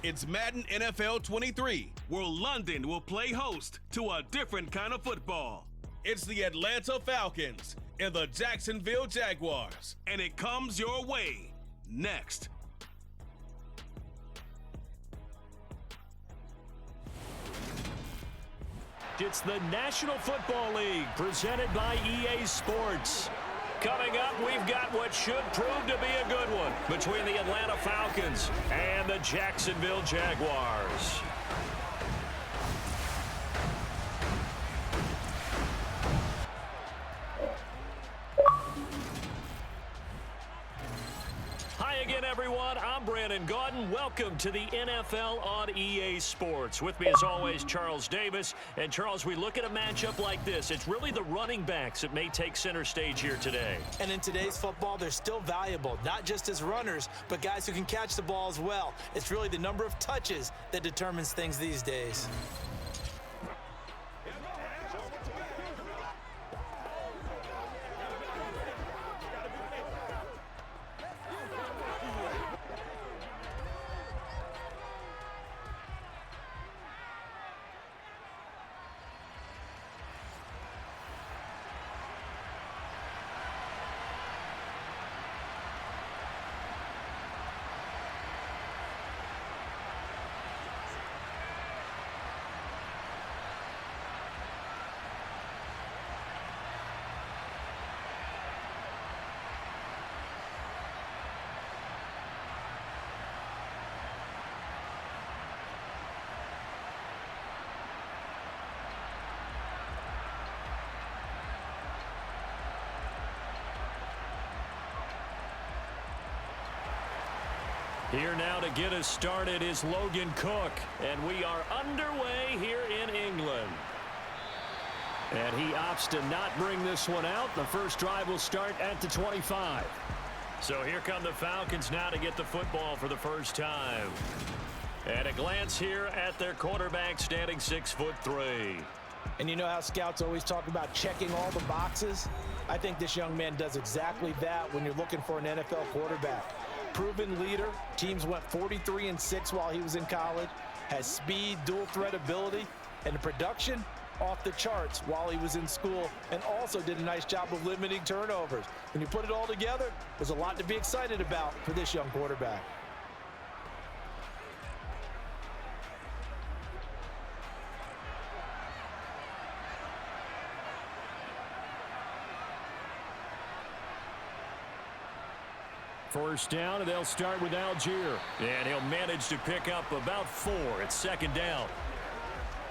It's Madden NFL 23, where London will play host to a different kind of football. It's the Atlanta Falcons and the Jacksonville Jaguars, and it comes your way next. It's the National Football League presented by EA Sports. Coming up, we've got what should prove to be a good one between the Atlanta Falcons and the Jacksonville Jaguars. Hi again, everyone. I'm Brandon Gaudin. Welcome to the NFL on EA Sports. With me, as always, Charles Davis. And, Charles, we look at a matchup like this. It's really the running backs that may take center stage here today. And in today's football, they're still valuable, not just as runners, but guys who can catch the ball as well. It's really the number of touches that determines things these days. Here now to get us started is Logan Cook, and we are underway here in England. And he opts to not bring this one out. The first drive will start at the 25. So here come the Falcons now to get the football for the first time. And a glance here at their quarterback, standing 6'3". And you know how scouts always talk about checking all the boxes? I think this young man does exactly that when you're looking for an NFL quarterback. Proven leader. Teams went 43-6 while he was in college. Has speed, dual threat ability, and the production off the charts while he was in school, and also did a nice job of limiting turnovers. When you put it all together, there's a lot to be excited about for this young quarterback. First down, and they'll start with Algier. And he'll manage to pick up about 4 at second down.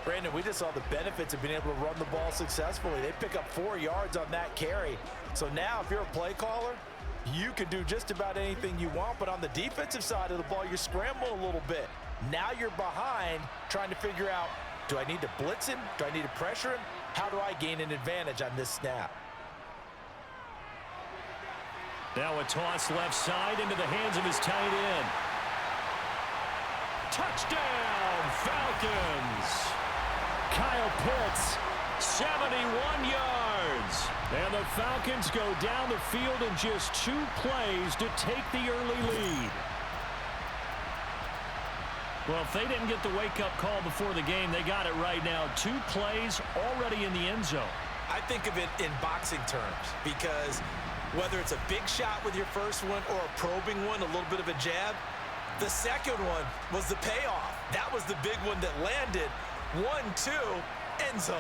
Brandon, we just saw the benefits of being able to run the ball successfully. They pick up 4 yards on that carry. So now, if you're a play caller, you can do just about anything you want. But on the defensive side of the ball, you're scrambling a little bit. Now you're behind, trying to figure out, do I need to blitz him? Do I need to pressure him? How do I gain an advantage on this snap? Now a toss left side into the hands of his tight end. Touchdown, Falcons! Kyle Pitts, 71 yards. And the Falcons go down the field in just 2 plays to take the early lead. Well, if they didn't get the wake-up call before the game, they got it right now. 2 plays already in the end zone. I think of it in boxing terms because whether it's a big shot with your first one or a probing one, a little bit of a jab, the second one was the payoff. That was the big one that landed. 1-2, end zone.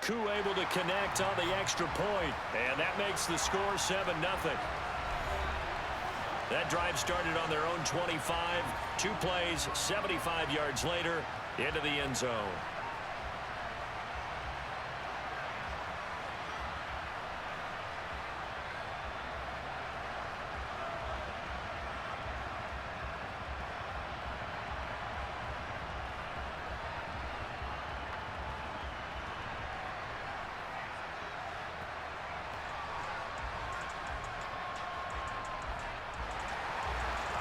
Koo able to connect on the extra point, and that makes the score 7-0. That drive started on their own 25. 2 plays, 75 yards later, into the end zone.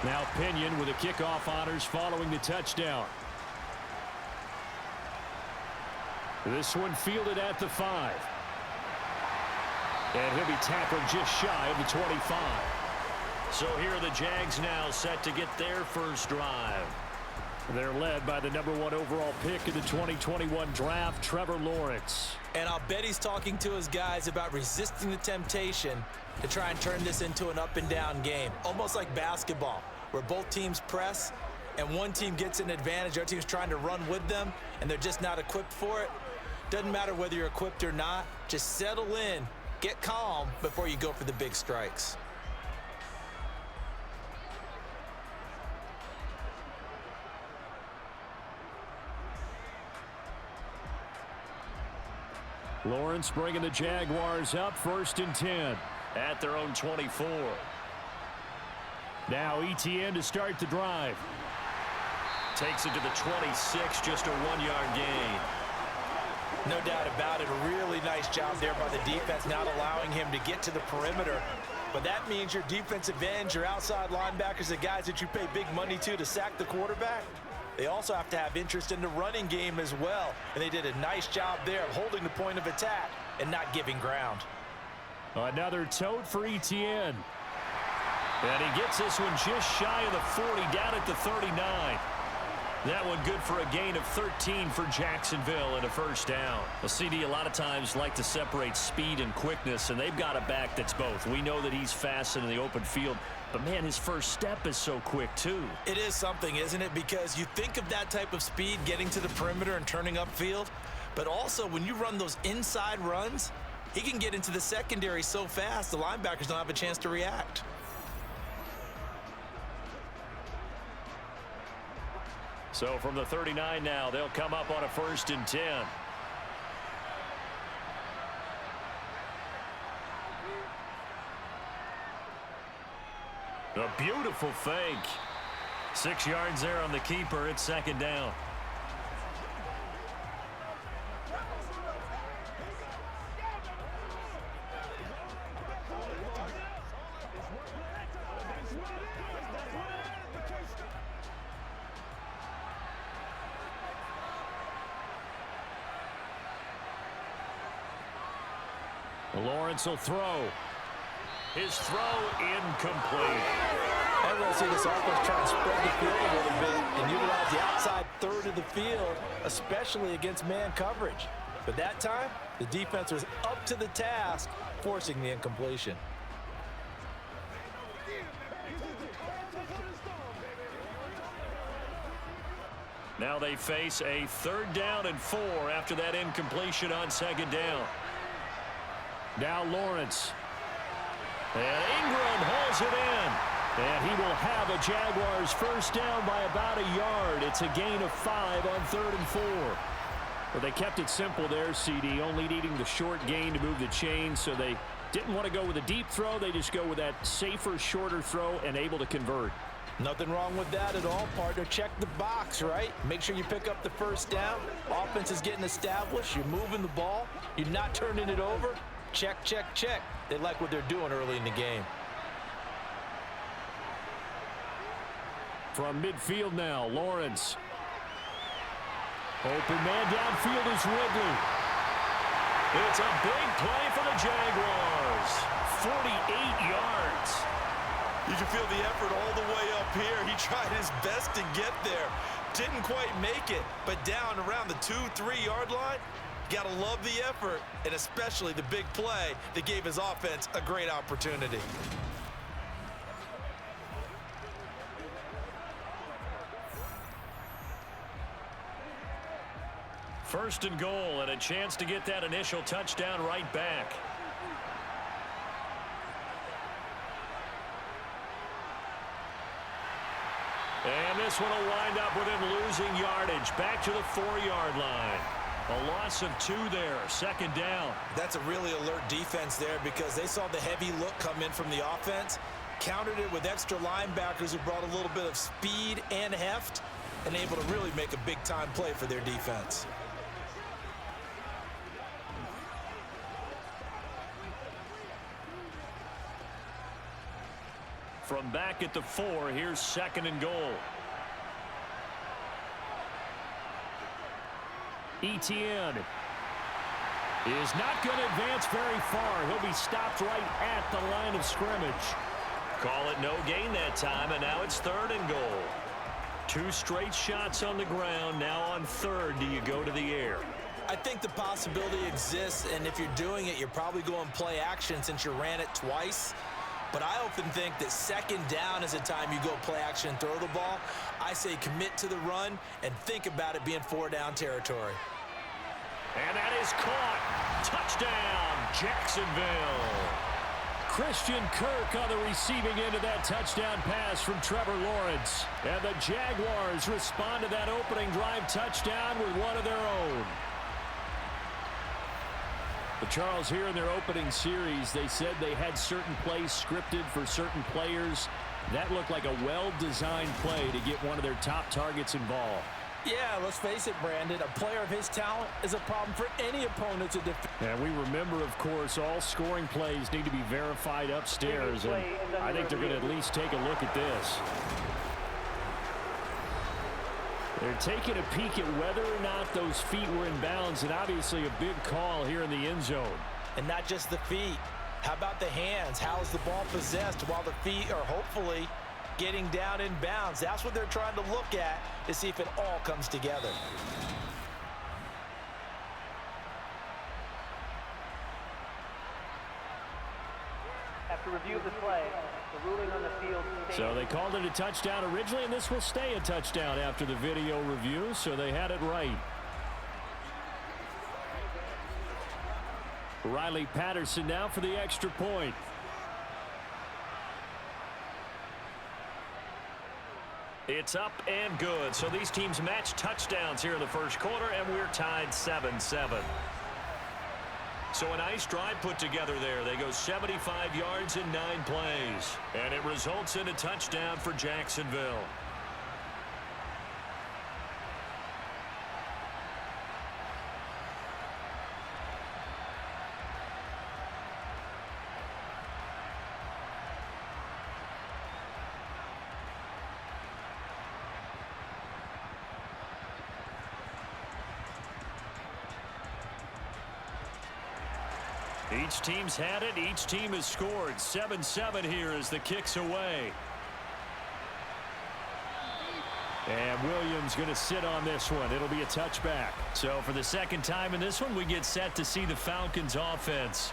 Now Pinion with the kickoff honors following the touchdown. This one fielded at the 5. And he'll be tackled just shy of the 25. So here are the Jags now set to get their first drive. They're led by the #1 overall pick in the 2021 draft, Trevor Lawrence. And I'll bet he's talking to his guys about resisting the temptation to try and turn this into an up-and-down game, almost like basketball, where both teams press and one team gets an advantage, other team's trying to run with them, and they're just not equipped for it. Doesn't matter whether you're equipped or not. Just settle in, get calm before you go for the big strikes. Lawrence bringing the Jaguars up 1st and 10 at their own 24. Now ETN to start the drive. Takes it to the 26, just a 1-yard gain. No doubt about it. A really nice job there by the defense, not allowing him to get to the perimeter. But that means your defensive ends, your outside linebackers, the guys that you pay big money to sack the quarterback, they also have to have interest in the running game as well. And they did a nice job there of holding the point of attack and not giving ground. Another tote for ETN. And he gets this one just shy of the 40, down at the 39. That one good for a gain of 13 for Jacksonville and a first down. A CD a lot of times like to separate speed and quickness, and they've got a back that's both. We know that he's fast in the open field, but man, his first step is so quick too. It is something, isn't it? Because you think of that type of speed getting to the perimeter and turning upfield, but also when you run those inside runs, he can get into the secondary so fast the linebackers don't have a chance to react. So from the 39 now, they'll come up on a 1st and 10. A beautiful fake. 6 yards there on the keeper. It's 2nd down. Lawrence will throw. His throw incomplete. I'm going to see this offense try and spread the field a little bit and utilize the outside third of the field, especially against man coverage. But that time, the defense was up to the task, forcing the incompletion. Now they face a 3rd down and 4 after that incompletion on 2nd down. Now Lawrence. And Ingram hauls it in. And he will have a Jaguars first down by about a yard. It's a gain of 5 on 3rd and 4. Well, they kept it simple there, CD, only needing the short gain to move the chain, so they didn't want to go with a deep throw. They just go with that safer, shorter throw and able to convert. Nothing wrong with that at all, partner. Check the box, right? Make sure you pick up the first down. Offense is getting established. You're moving the ball. You're not turning it over. Check, check, check. They like what they're doing early in the game. From midfield now, Lawrence. Open man downfield is Ridley. It's a big play for the Jaguars. 48 yards. You can feel the effort all the way up here. He tried his best to get there. Didn't quite make it, but down around the 2-3 yard line, got to love the effort, and especially the big play that gave his offense a great opportunity. First and goal, and a chance to get that initial touchdown right back. And this one will wind up with him losing yardage. Back to the 4-yard line. A loss of 2 there, 2nd down. That's a really alert defense there because they saw the heavy look come in from the offense, countered it with extra linebackers who brought a little bit of speed and heft, and able to really make a big-time play for their defense. From back at the 4, here's 2nd and goal. ETN is not going to advance very far. He'll be stopped right at the line of scrimmage. Call it no gain that time, and now it's 3rd and goal. 2 straight shots on the ground. Now on 3rd, do you go to the air? I think the possibility exists, and if you're doing it, you're probably going play action since you ran it twice. But I often think that 2nd down is a time you go play action and throw the ball. I say commit to the run and think about it being 4-down territory. And that is caught. Touchdown, Jacksonville. Christian Kirk on the receiving end of that touchdown pass from Trevor Lawrence. And the Jaguars respond to that opening drive touchdown with one of their own. But Charles, here in their opening series, they said they had certain plays scripted for certain players. That looked like a well-designed play to get one of their top targets involved. Yeah, let's face it, Brandon. A player of his talent is a problem for any opponent to defend. And we remember, of course, all scoring plays need to be verified upstairs. And I think they're going to at least take a look at this. They're taking a peek at whether or not those feet were in bounds, and obviously a big call here in the end zone. And not just the feet. How about the hands? How is the ball possessed while the feet are hopefully getting down in bounds? That's what they're trying to look at to see if it all comes together. After review of the play, the ruling on the field stays. So they called it a touchdown originally, and this will stay a touchdown after the video review, so they had it right. Riley Patterson now for the extra point. It's up and good. So these teams match touchdowns here in the first quarter, and we're tied 7-7. So a nice drive put together there. They go 75 yards in 9 plays. And it results in a touchdown for Jacksonville. Each team's had it. Each team has scored. 7-7 here as the kick's away. And Williams going to sit on this one. It'll be a touchback. So for the second time in this one, we get set to see the Falcons offense.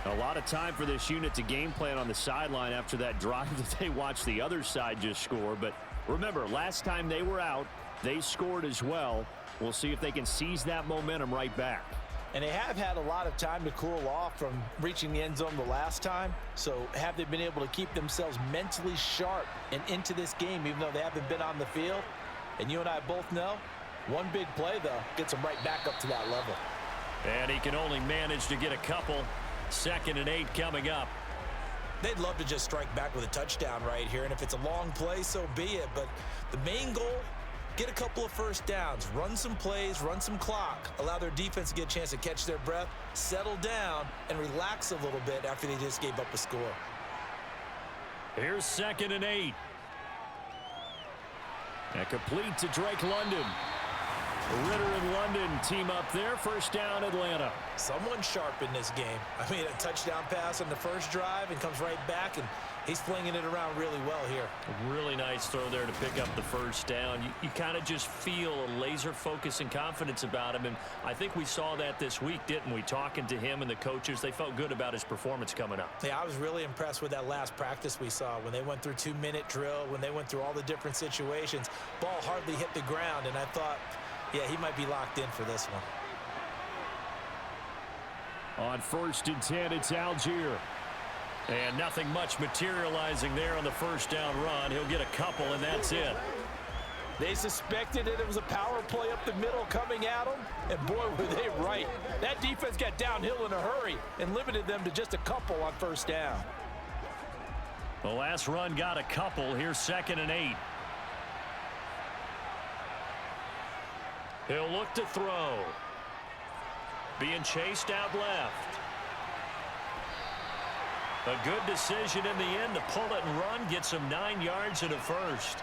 A lot of time for this unit to game plan on the sideline after that drive that they watched the other side just score. But remember, last time they were out, they scored as well. We'll see if they can seize that momentum right back. And they have had a lot of time to cool off from reaching the end zone the last time. So have they been able to keep themselves mentally sharp and into this game, even though they haven't been on the field? And you and I both know, one big play, though, gets them right back up to that level. And he can only manage to get a couple. 2nd and 8 coming up. They'd love to just strike back with a touchdown right here. And if it's a long play, so be it. But the main goal, get a couple of first downs, run some plays, run some clock, allow their defense to get a chance to catch their breath, settle down, and relax a little bit after they just gave up a score. Here's 2nd and 8. And complete to Drake London. Ritter and London team up there. First down, Atlanta. Someone sharp in this game. I mean, a touchdown pass on the first drive and comes right back, and he's flinging it around really well here. A really nice throw there to pick up the first down. You kind of just feel a laser focus and confidence about him, and I think we saw that this week, didn't we? Talking to him and the coaches, they felt good about his performance coming up. Yeah, I was really impressed with that last practice we saw when they went through 2-minute drill, when they went through all the different situations. Ball hardly hit the ground, and I thought, yeah, he might be locked in for this one. On 1st and 10, it's Algier. And nothing much materializing there on the first down run. He'll get a couple, and that's it. They suspected that it was a power play up the middle coming at them, and boy, were they right. That defense got downhill in a hurry and limited them to just a couple on first down. The last run got a couple. Here's 2nd and 8. He'll look to throw. Being chased out left. A good decision in the end to pull it and run. Gets him 9 yards and a first.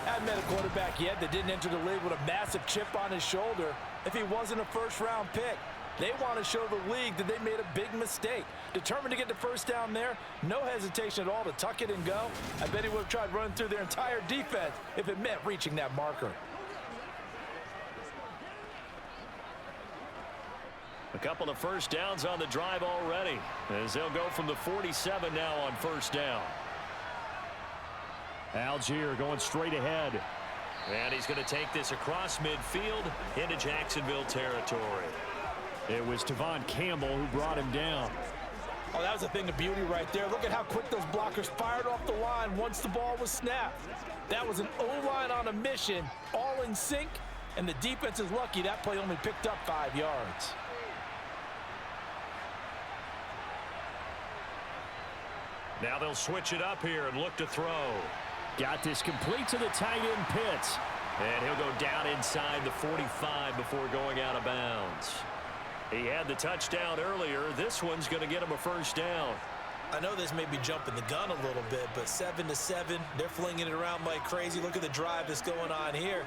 I haven't met a quarterback yet that didn't enter the league with a massive chip on his shoulder if he wasn't a first-round pick. They want to show the league that they made a big mistake. Determined to get the first down there, no hesitation at all to tuck it and go. I bet he would have tried running through their entire defense if it meant reaching that marker. A couple of first downs on the drive already, as they'll go from the 47 now on first down. Algier going straight ahead. And he's going to take this across midfield into Jacksonville territory. It was Tevon Campbell who brought him down. Oh, that was a thing of beauty right there. Look at how quick those blockers fired off the line once the ball was snapped. That was an O-line on a mission, all in sync, and the defense is lucky that play only picked up 5 yards. Now they'll switch it up here and look to throw. Got this complete to the tight end Pitts. And he'll go down inside the 45 before going out of bounds. He had the touchdown earlier. This one's going to get him a first down. I know this may be jumping the gun a little bit, but 7-7, they're flinging it around like crazy. Look at the drive that's going on here.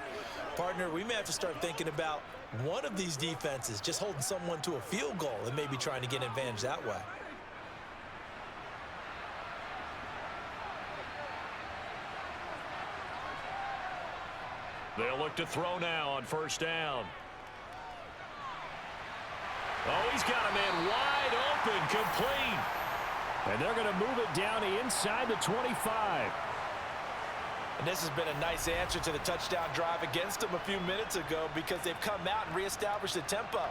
Partner, we may have to start thinking about one of these defenses just holding someone to a field goal and maybe trying to get an advantage that way. They'll look to throw now on first down. Oh, he's got a man wide open, complete. And they're going to move it down inside the 25. And this has been a nice answer to the touchdown drive against them a few minutes ago because they've come out and reestablished the tempo.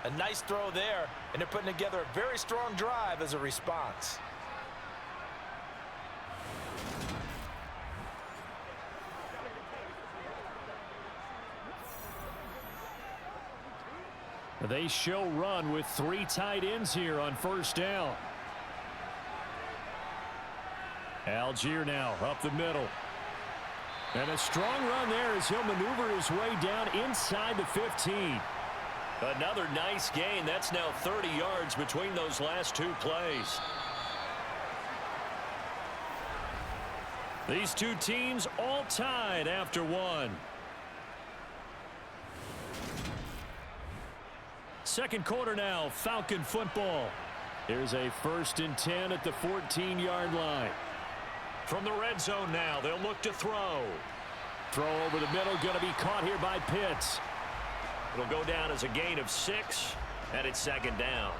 A nice throw there, and they're putting together a very strong drive as a response. They show run with 3 tight ends here on first down. Algier now up the middle. And a strong run there as he'll maneuver his way down inside the 15. Another nice gain. That's now 30 yards between those last 2 plays. These two teams all tied after 1. Second quarter now, Falcon football. Here's a 1st and 10 at the 14-yard line. From the red zone now, they'll look to throw. Throw over the middle, going to be caught here by Pitts. It'll go down as a gain of 6, and it's 2nd down.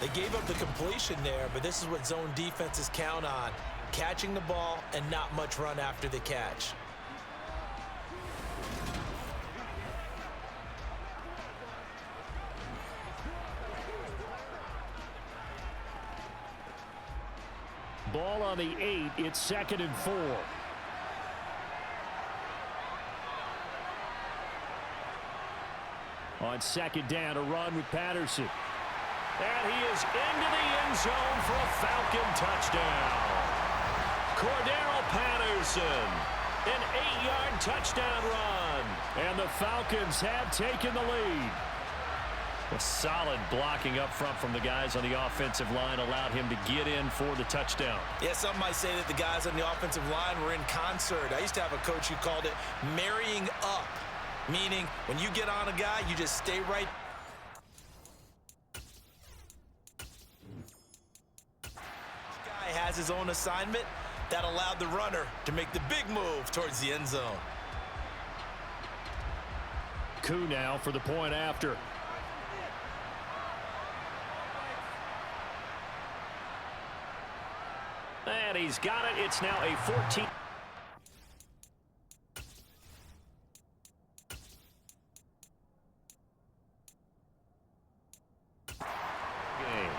They gave up the completion there, but this is what zone defenses count on. Catching the ball and not much run after the catch. Ball on the 8. It's 2nd and 4. On 2nd down, a run with Patterson. And he is into the end zone for a Falcon touchdown. Cordero Patterson, an 8-yard touchdown run. And the Falcons have taken the lead. A solid blocking up front from the guys on the offensive line allowed him to get in for the touchdown. Yeah, some might say that the guys on the offensive line were in concert. I used to have a coach who called it marrying up, meaning when you get on a guy, you just stay right. This guy has his own assignment that allowed the runner to make the big move towards the end zone. Koo now for the point after. And he's got it. It's now a 14. Game.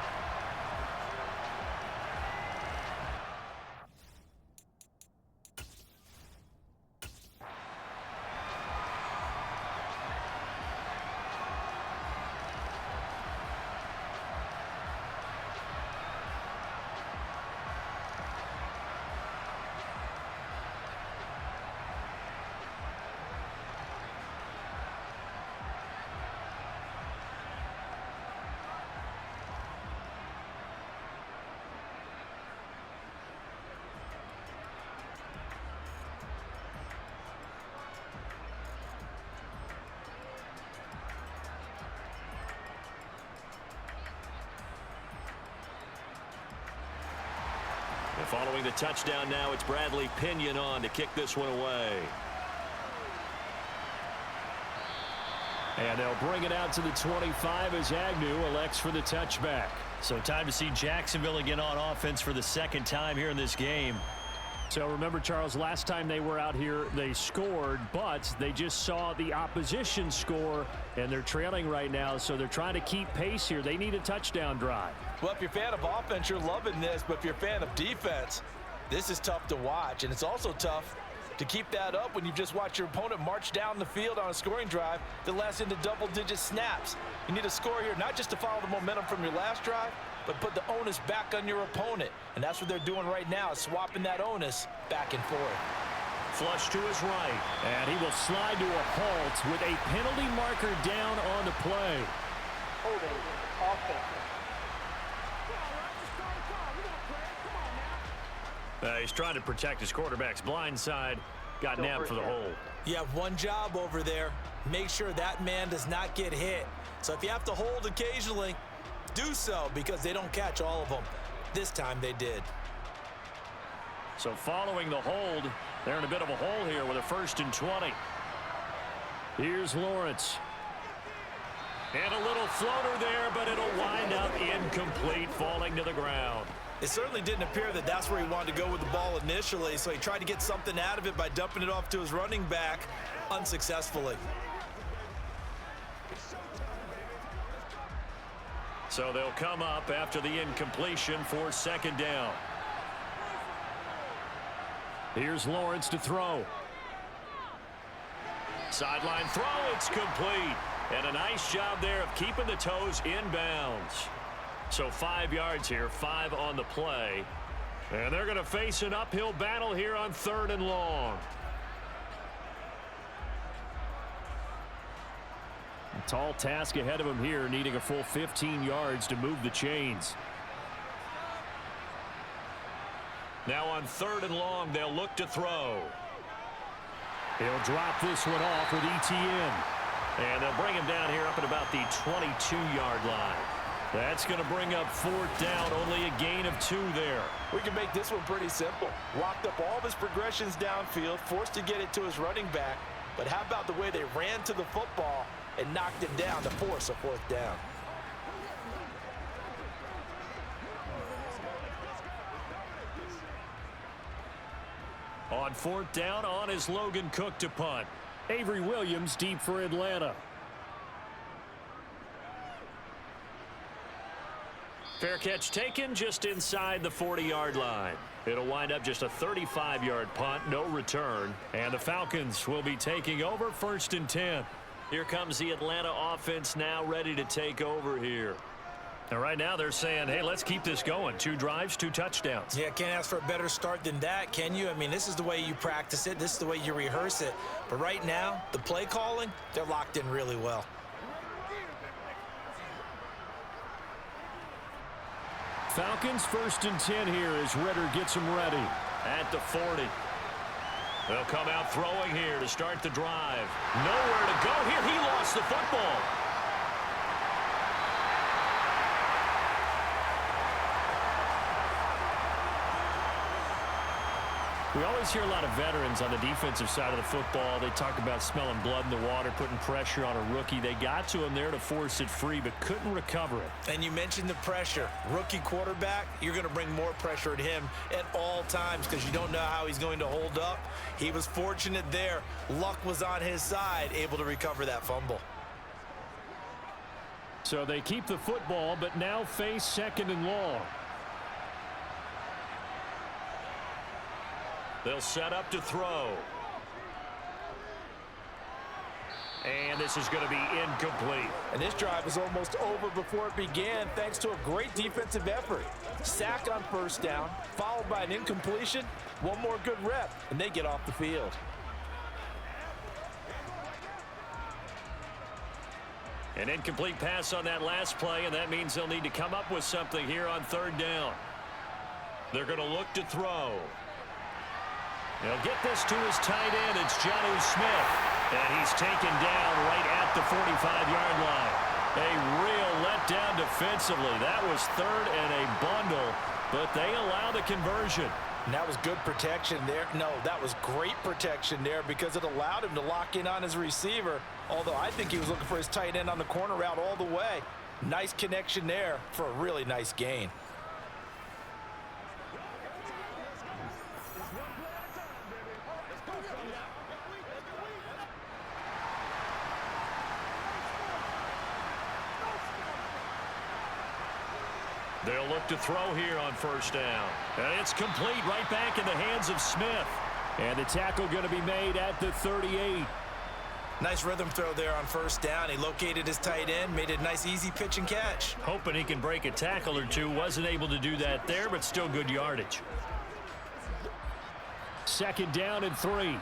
Following the touchdown now, it's Bradley Pinion on to kick this one away. And they'll bring it out to the 25 as Agnew elects for the touchback. So time to see Jacksonville again on offense for the second time here in this game. So remember, Charles, last time they were out here, they scored, but they just saw the opposition score, and they're trailing right now, so they're trying to keep pace here. They need a touchdown drive. Well, if you're a fan of offense, you're loving this, but if you're a fan of defense, this is tough to watch, and it's also tough to keep that up when you just watch your opponent march down the field on a scoring drive that lasts into double-digit snaps. You need a score here, not just to follow the momentum from your last drive, but put the onus back on your opponent. And that's what they're doing right now, is swapping that onus back and forth. Flush to his right, and he will slide to a halt with a penalty marker down on the play. Holding offense. He's trying to protect his quarterback's blind side. Got nabbed for the hold. You have one job over there. Make sure that man does not get hit. So if you have to hold occasionally, do so, because they don't catch all of them. This time they did. So following the hold, they're in a bit of a hole here with a 1st and 20. Here's Lawrence. And a little floater there, but it'll wind up incomplete, falling to the ground. It certainly didn't appear that that's where he wanted to go with the ball initially, so he tried to get something out of it by dumping it off to his running back unsuccessfully. So they'll come up after the incompletion for 2nd down. Here's Lawrence to throw. Sideline throw, it's complete. And a nice job there of keeping the toes in bounds. So 5 yards here, 5 on the play. And they're going to face an uphill battle here on 3rd and long. A tall task ahead of him here, needing a full 15 yards to move the chains. Now on 3rd and long, they'll look to throw. He'll drop this one off with ETN. And they'll bring him down here up at about the 22-yard line. That's going to bring up 4th down, only a gain of 2 there. We can make this one pretty simple. Locked up all of his progressions downfield, forced to get it to his running back. But how about the way they ran to the football and knocked him down to force a 4th down? On 4th down, on is Logan Cook to punt. Avery Williams deep for Atlanta. Fair catch taken just inside the 40-yard line. It'll wind up just a 35-yard punt, no return. And the Falcons will be taking over 1st and 10. Here comes the Atlanta offense now ready to take over here. And right now they're saying, hey, let's keep this going. 2 drives, 2 touchdowns. Yeah, can't ask for a better start than that, can you? I mean, this is the way you practice it. This is the way you rehearse it. But right now, the play calling, they're locked in really well. Falcons 1st and 10 here as Ritter gets them ready at the 40. They'll come out throwing here to start the drive. Nowhere to go here. He lost the football. We always hear a lot of veterans on the defensive side of the football. They talk about smelling blood in the water, putting pressure on a rookie. They got to him there to force it free, but couldn't recover it. And you mentioned the pressure. Rookie quarterback, you're going to bring more pressure at him at all times because you don't know how he's going to hold up. He was fortunate there. Luck was on his side, able to recover that fumble. So they keep the football, but now face 2nd and long. They'll set up to throw. And this is going to be incomplete. And this drive was almost over before it began thanks to a great defensive effort. Sack on 1st down, followed by an incompletion. One more good rep, and they get off the field. An incomplete pass on that last play, and that means they'll need to come up with something here on 3rd down. They're going to look to throw. He'll get this to his tight end. It's Jonnu Smith. And he's taken down right at the 45-yard line. A real letdown defensively. That was third and a bundle, but they allow the conversion. And that was good protection there. No, that was great protection there because it allowed him to lock in on his receiver, although I think he was looking for his tight end on the corner route all the way. Nice connection there for a really nice gain. They'll look to throw here on first down. And it's complete right back in the hands of Smith. And the tackle going to be made at the 38. Nice rhythm throw there on first down. He located his tight end, made a nice easy pitch and catch. Hoping he can break a tackle or two. Wasn't able to do that there, but still good yardage. Second down and 3.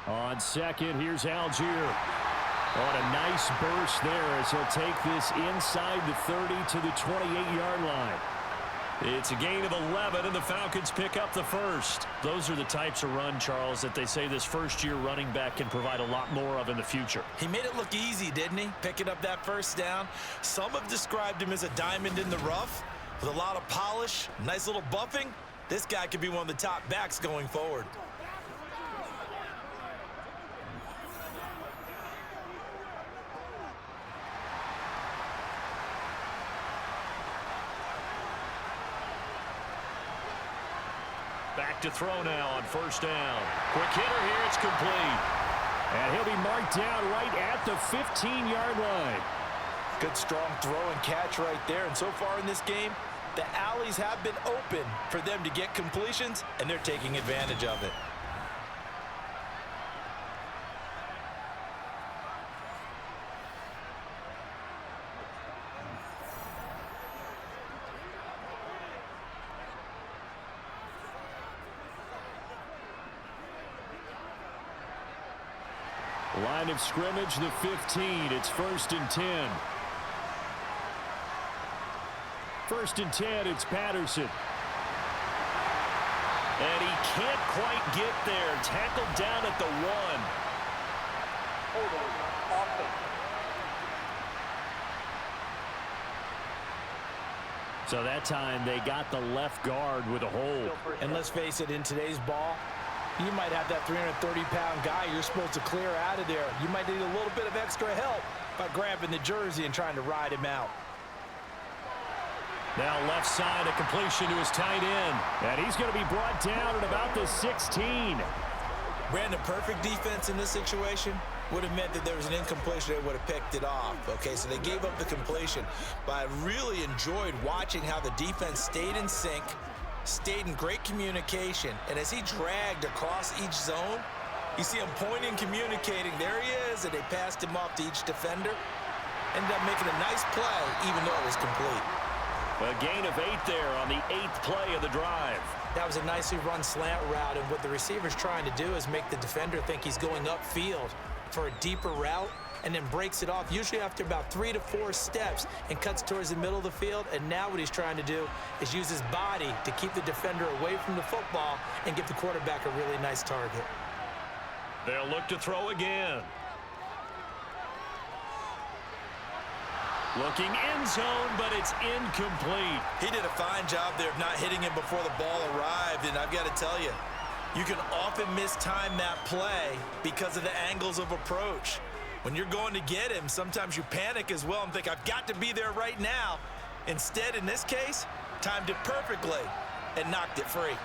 On second, here's Algier. On a nice burst there as he'll take this inside the 30 to the 28-yard line. It's a gain of 11, and the Falcons pick up the first. Those are the types of run, Charles, that they say this first-year running back can provide a lot more of in the future. He made it look easy, didn't he? Picking up that first down. Some have described him as a diamond in the rough with a lot of polish, nice little buffing. This guy could be one of the top backs going forward. Back to throw now on first down. Quick hitter here, it's complete. And he'll be marked down right at the 15-yard line. Good strong throw and catch right there. And so far in this game, the alleys have been open for them to get completions, and they're taking advantage of it. Line of scrimmage, the 15. It's 1st and 10. 1st and 10, it's Patterson. And he can't quite get there. Tackled down at the 1. So that time they got the left guard with a hold. And let's face it, in today's ball, you might have that 330-pound guy you're supposed to clear out of there. You might need a little bit of extra help by grabbing the jersey and trying to ride him out. Now left side, a completion to his tight end. And he's going to be brought down at about the 16. Ran the perfect defense in this situation. Would have meant that there was an incompletion. They would have picked it off. Okay, so they gave up the completion. But I really enjoyed watching how the defense stayed in sync, stayed in great communication, and as he dragged across each zone, you see him pointing, communicating. There he is, and they passed him off to each defender. Ended up making a nice play, even though it was complete. A gain of 8 there on the 8th play of the drive. That was a nicely run slant route, and what the receiver's trying to do is make the defender think he's going upfield for a deeper route, and then breaks it off, usually after about 3 to 4 steps, and cuts towards the middle of the field. And now what he's trying to do is use his body to keep the defender away from the football and give the quarterback a really nice target. They'll look to throw again. Looking end zone, but it's incomplete. He did a fine job there of not hitting him before the ball arrived, and I've got to tell you, you can often mistime that play because of the angles of approach. When you're going to get him, sometimes you panic as well and think, I've got to be there right now. Instead, in this case, timed it perfectly and knocked it free.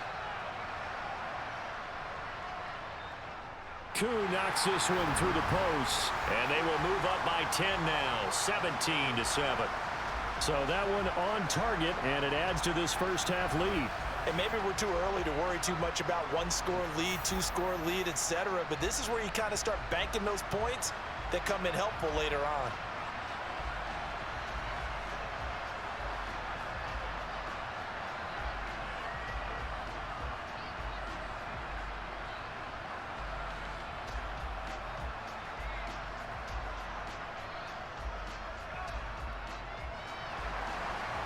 Koo knocks this one through the post, and they will move up by 10 now, 17-7. So that one on target, and it adds to this first half lead. And maybe we're too early to worry too much about 1-score lead, 2-score lead, etc. But this is where you kind of start banking those points that come in helpful later on.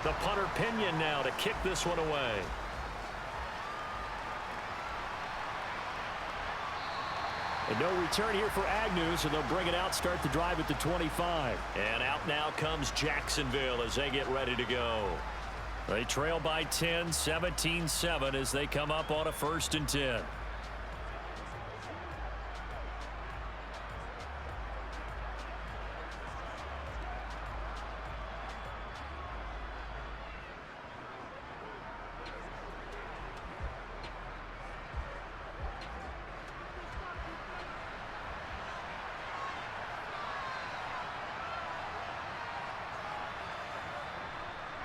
The punter Pinion now to kick this one away. And no return here for Agnew, so they'll bring it out, start the drive at the 25. And out now comes Jacksonville as they get ready to go. They trail by 10, 17-7 as they come up on a 1st and 10.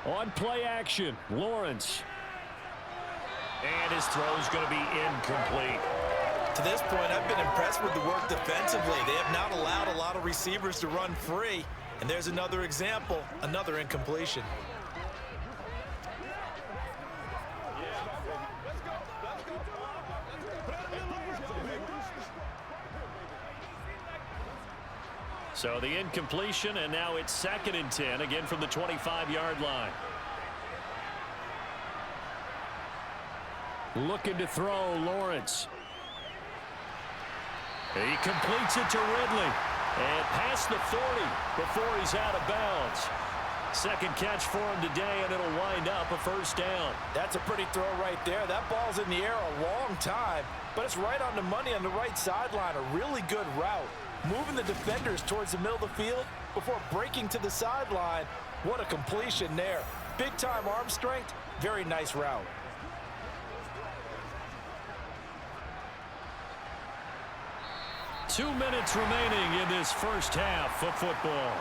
On play action, Lawrence. And his throw is going to be incomplete. To this point, I've been impressed with the work defensively. They have not allowed a lot of receivers to run free. And there's another example, another incompletion. So the incompletion, and now it's 2nd and 10, again from the 25-yard line. Looking to throw, Lawrence. He completes it to Ridley. And past the 40 before he's out of bounds. 2nd catch for him today, and it'll wind up a 1st down. That's a pretty throw right there. That ball's in the air a long time, but it's right on the money on the right sideline. A really good route. Moving the defenders towards the middle of the field before breaking to the sideline. What a completion there. Big-time arm strength. Very nice route. Two minutes remaining in this first half of football.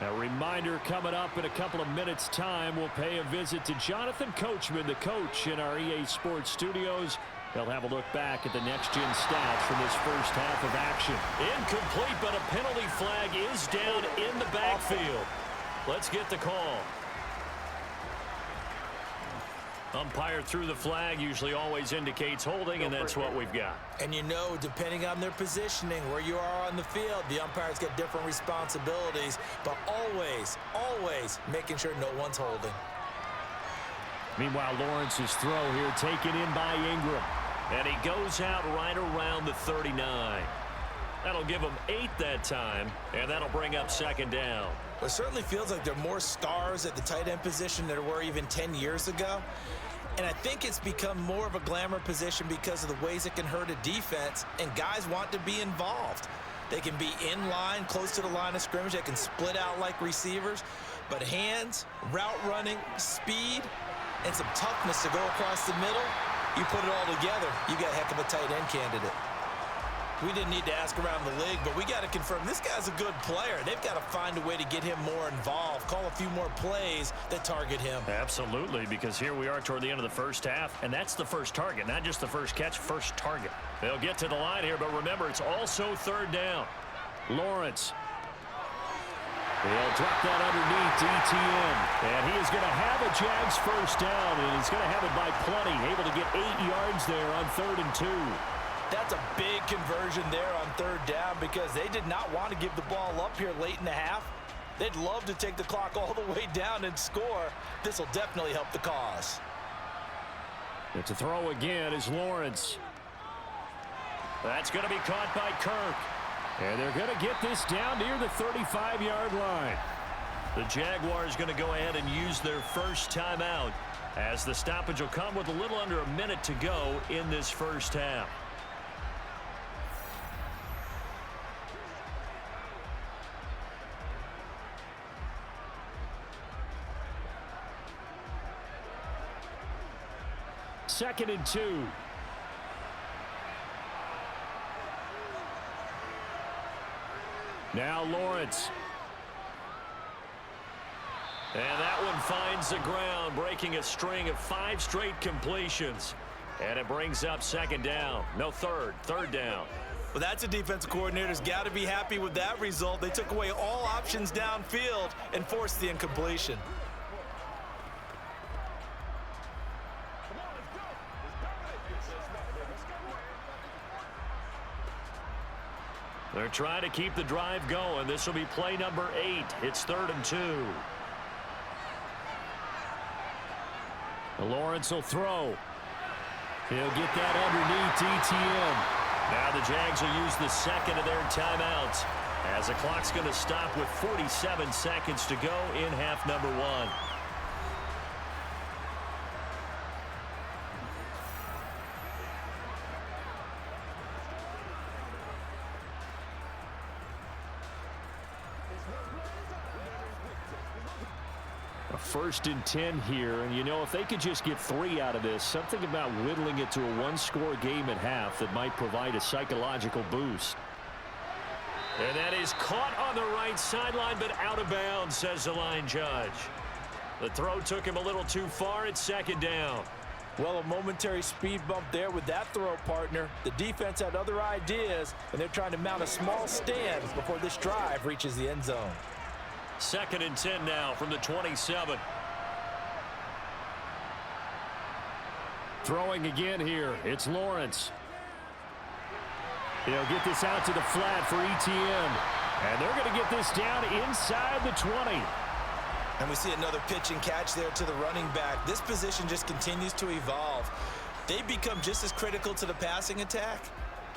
A reminder coming up in a couple of minutes' time. We'll pay a visit to Jonathan Coachman, the coach in our EA Sports studios. They'll have a look back at the next-gen stats from this first half of action. Incomplete, but a penalty flag is down in the backfield. Let's get the call. Umpire threw the flag, usually always indicates holding, and that's what we've got. And you know, depending on their positioning, where you are on the field, the umpires get different responsibilities, but always making sure no one's holding. Meanwhile, Lawrence's throw here taken in by Ingram. And he goes out right around the 39. That'll give him 8 that time, and that'll bring up 2nd down. Well, it certainly feels like there are more stars at the tight end position than there were even 10 years ago. And I think it's become more of a glamour position because of the ways it can hurt a defense, and guys want to be involved. They can be in line, close to the line of scrimmage. They can split out like receivers. But hands, route running, speed, and some toughness to go across the middle, you put it all together, you got a heck of a tight end candidate. We didn't need to ask around the league, but we got to confirm this guy's a good player. They've got to find a way to get him more involved, call a few more plays that target him. Absolutely, because here we are toward the end of the first half, and that's the first target, not just the first catch, first target. They'll get to the line here, but remember, it's also 3rd down. Lawrence. He'll drop that underneath to ETN, and he is going to have a Jags 1st down, and he's going to have it by plenty, able to get 8 yards there on 3rd and 2. That's a big conversion there on 3rd down because they did not want to give the ball up here late in the half. They'd love to take the clock all the way down and score. This will definitely help the cause. It's a throw again is Lawrence. That's going to be caught by Kirk. And they're going to get this down near the 35-yard line. The Jaguars going to go ahead and use their first timeout as the stoppage will come with a little under a minute to go in this first half. Second and 2. Now Lawrence. And that one finds the ground, breaking a string of 5 straight completions. And it brings up 2nd down. No, third down. Well, that's a defensive coordinator's got to be happy with that result. They took away all options downfield and forced the incompletion. They're trying to keep the drive going. This will be play number 8. It's 3rd and 2. Lawrence will throw. He'll get that underneath ETN. Now the Jags will use the second of their timeouts as the clock's going to stop with 47 seconds to go in half number one. A 1st and 10 here, and you know, if they could just get 3 out of this, something about whittling it to a one-score game at half that might provide a psychological boost. And that is caught on the right sideline, but out of bounds, says the line judge. The throw took him a little too far. It's 2nd down. Well, a momentary speed bump there with that throw, partner. The defense had other ideas, and they're trying to mount a small stand before this drive reaches the end zone. 2nd and 10 now from the 27. Throwing again here. It's Lawrence. He'll get this out to the flat for ETN. And they're going to get this down inside the 20. And we see another pitch and catch there to the running back. This position just continues to evolve. They become just as critical to the passing attack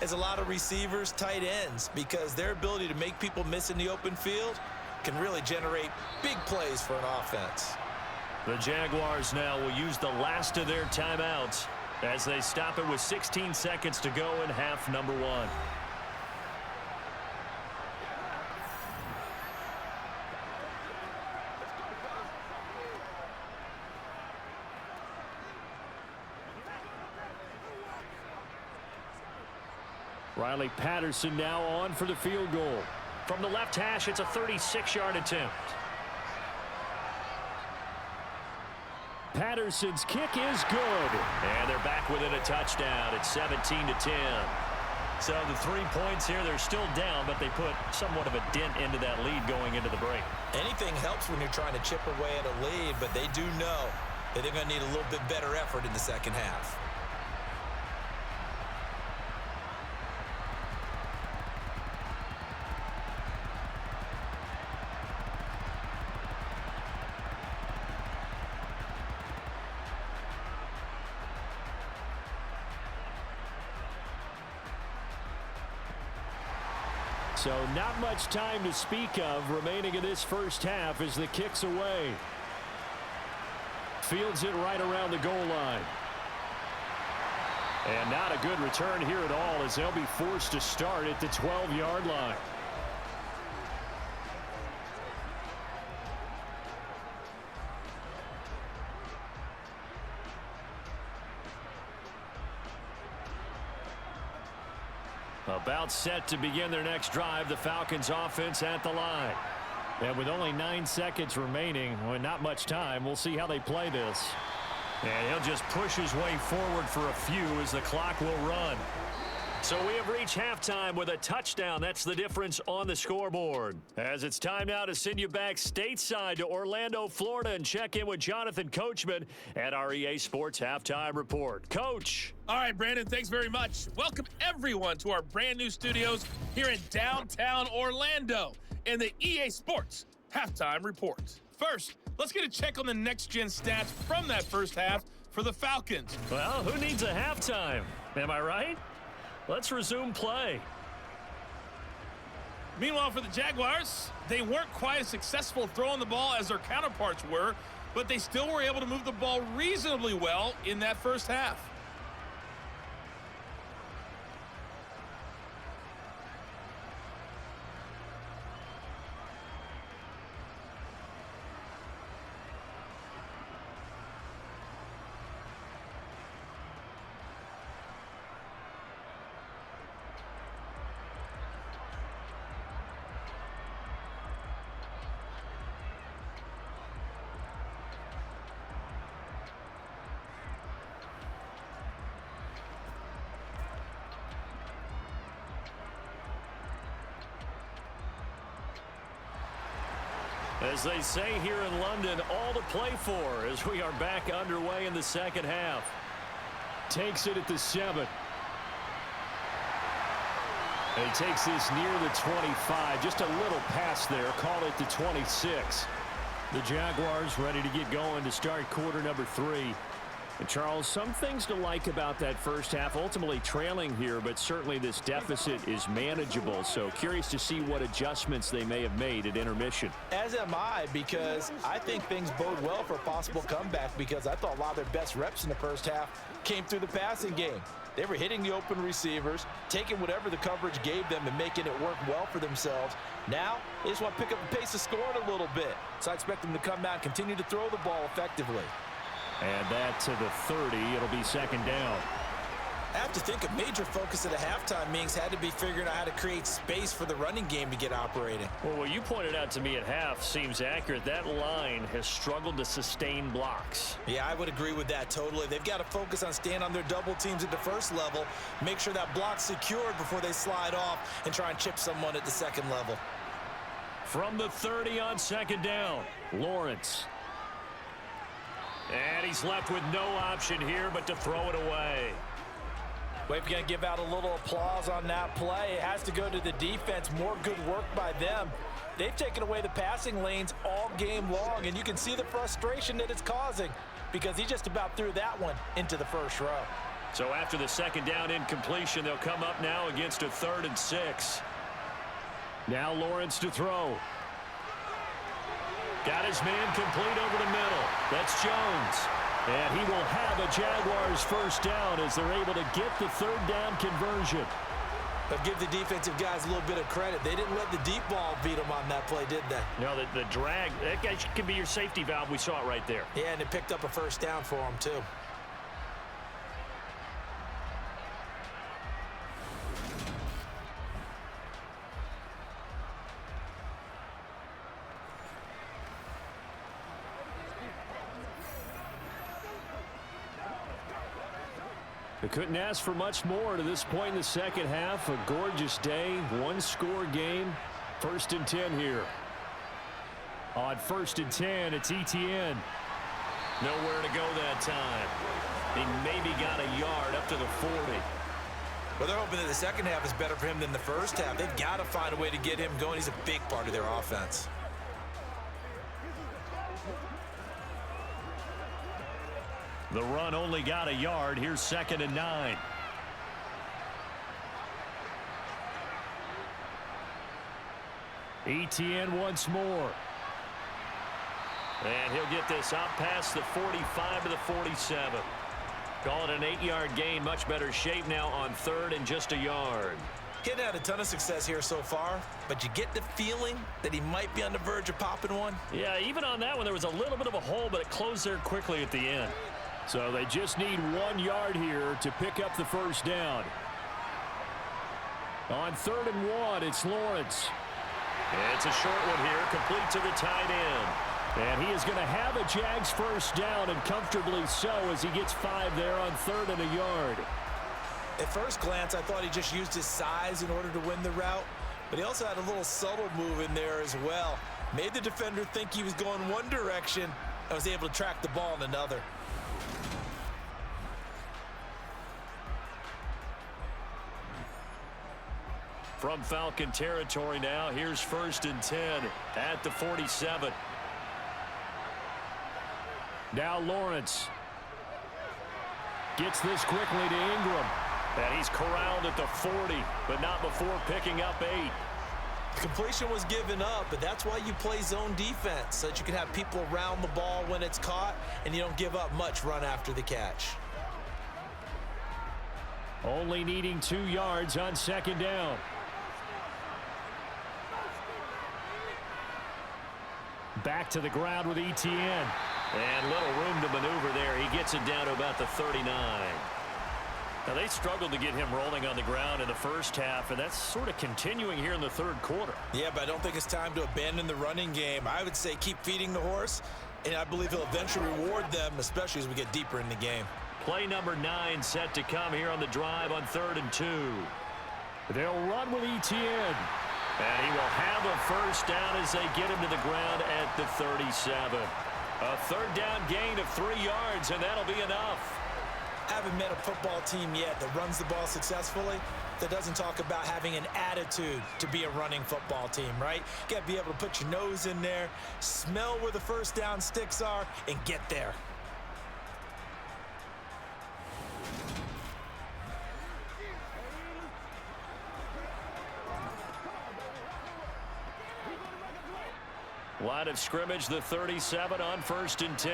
as a lot of receivers, tight ends, because their ability to make people miss in the open field can really generate big plays for an offense. The Jaguars now will use the last of their timeouts as they stop it with 16 seconds to go in half number one. Riley Patterson now on for the field goal. From the left hash, it's a 36-yard attempt. Patterson's kick is good. And they're back within a touchdown. It's 17-10. So the 3 points here, they're still down, but they put somewhat of a dent into that lead going into the break. Anything helps when you're trying to chip away at a lead, but they do know that they're going to need a little bit better effort in the second half. So not much time to speak of remaining in this first half as the kick's away. Fields it right around the goal line. And not a good return here at all as they'll be forced to start at the 12-yard line. About set to begin their next drive, the Falcons offense at the line. And with only 9 seconds remaining, well, not much time, we'll see how they play this. And he'll just push his way forward for a few as the clock will run. So we have reached halftime with a touchdown. That's the difference on the scoreboard. As it's time now to send you back stateside to Orlando, Florida, and check in with Jonathan Coachman at our EA Sports Halftime Report. Coach. All right, Brandon, thanks very much. Welcome, everyone, to our brand new studios here in downtown Orlando and the EA Sports Halftime Report. First, let's get a check on the next-gen stats from that first half for the Falcons. Well, who needs a halftime? Am I right? Let's resume play. Meanwhile, for the Jaguars, they weren't quite as successful throwing the ball as their counterparts were, but they still were able to move the ball reasonably well in that first half. As they say here in London, all to play for as we are back underway in the second half. Takes it at the 7. He takes this near the 25. Just a little pass there. Called it the 26. The Jaguars ready to get going to start quarter number 3. And Charles, some things to like about that first half. Ultimately trailing here, but certainly this deficit is manageable. So curious to see what adjustments they may have made at intermission. As am I, because I think things bode well for a possible comeback, because I thought a lot of their best reps in the first half came through the passing game. They were hitting the open receivers, taking whatever the coverage gave them and making it work well for themselves. Now, they just want to pick up the pace of scoring a little bit. So I expect them to come out and continue to throw the ball effectively. And that to the 30. It'll be second down. I have to think a major focus at a halftime meetings had to be figuring out how to create space for the running game to get operating. Well, what you pointed out to me at half seems accurate. That line has struggled to sustain blocks. Yeah, I would agree with that totally. They've got to focus on staying on their double teams at the first level, make sure that block's secured before they slide off and try and chip someone at the second level. From the 30 on second down, Lawrence. And he's left with no option here but to throw it away. We're going to give out a little applause on that play. It has to go to the defense. More good work by them. They've taken away the passing lanes all game long, and you can see the frustration that it's causing because he just about threw that one into the first row. So after the second down incompletion, they'll come up now against a 3rd and 6. Now Lawrence to throw. Got his man complete over the middle. That's Jones. And he will have a Jaguars first down as they're able to get the 3rd down conversion. But give the defensive guys a little bit of credit. They didn't let the deep ball beat them on that play, did they? No, the drag, that guy can be your safety valve. We saw it right there. Yeah, and it picked up a first down for them, too. They couldn't ask for much more to this point in the second half. A gorgeous day, one-score game. 1st and 10 here. On 1st and 10, it's Etienne. Nowhere to go that time. He maybe got a yard up to the 40. Well, they're hoping that the second half is better for him than the first half. They've got to find a way to get him going. He's a big part of their offense. The run only got a yard. Here's 2nd and 9. Etienne once more. And he'll get this out past the 45 to the 47. Call it an 8-yard gain. Much better shape now on 3rd and just a yard. Kid had a ton of success here so far, but you get the feeling that he might be on the verge of popping one. Yeah, even on that one, there was a little bit of a hole, but it closed there quickly at the end. So they just need 1 yard here to pick up the first down. On 3rd and 1, it's Lawrence. It's a short one here, complete to the tight end. And he is going to have a Jags first down, and comfortably so, as he gets 5 there on 3rd and a yard. At first glance, I thought he just used his size in order to win the route, but he also had a little subtle move in there as well. Made the defender think he was going one direction and was able to track the ball in another. From Falcon territory now, here's 1st and 10 at the 47. Now Lawrence gets this quickly to Ingram. And he's corralled at the 40, but not before picking up 8. The completion was given up, but that's why you play zone defense, so that you can have people around the ball when it's caught, and you don't give up much run after the catch. Only needing 2 yards on 2nd down. Back to the ground with Etienne. And little room to maneuver there. He gets it down to about the 39. Now, they struggled to get him rolling on the ground in the first half, and that's sort of continuing here in the 3rd quarter. Yeah, but I don't think it's time to abandon the running game. I would say keep feeding the horse, and I believe he'll eventually reward them, especially as we get deeper in the game. Play number 9 set to come here on the drive on 3rd and 2. They'll run with Etienne. And he will have a first down as they get him to the ground at the 37. A 3rd down gain of 3 yards, and that'll be enough. Haven't met a football team yet that runs the ball successfully, that doesn't talk about having an attitude to be a running football team, right? You got to be able to put your nose in there, smell where the first down sticks are, and get there. Line of scrimmage, the 37 on 1st and 10.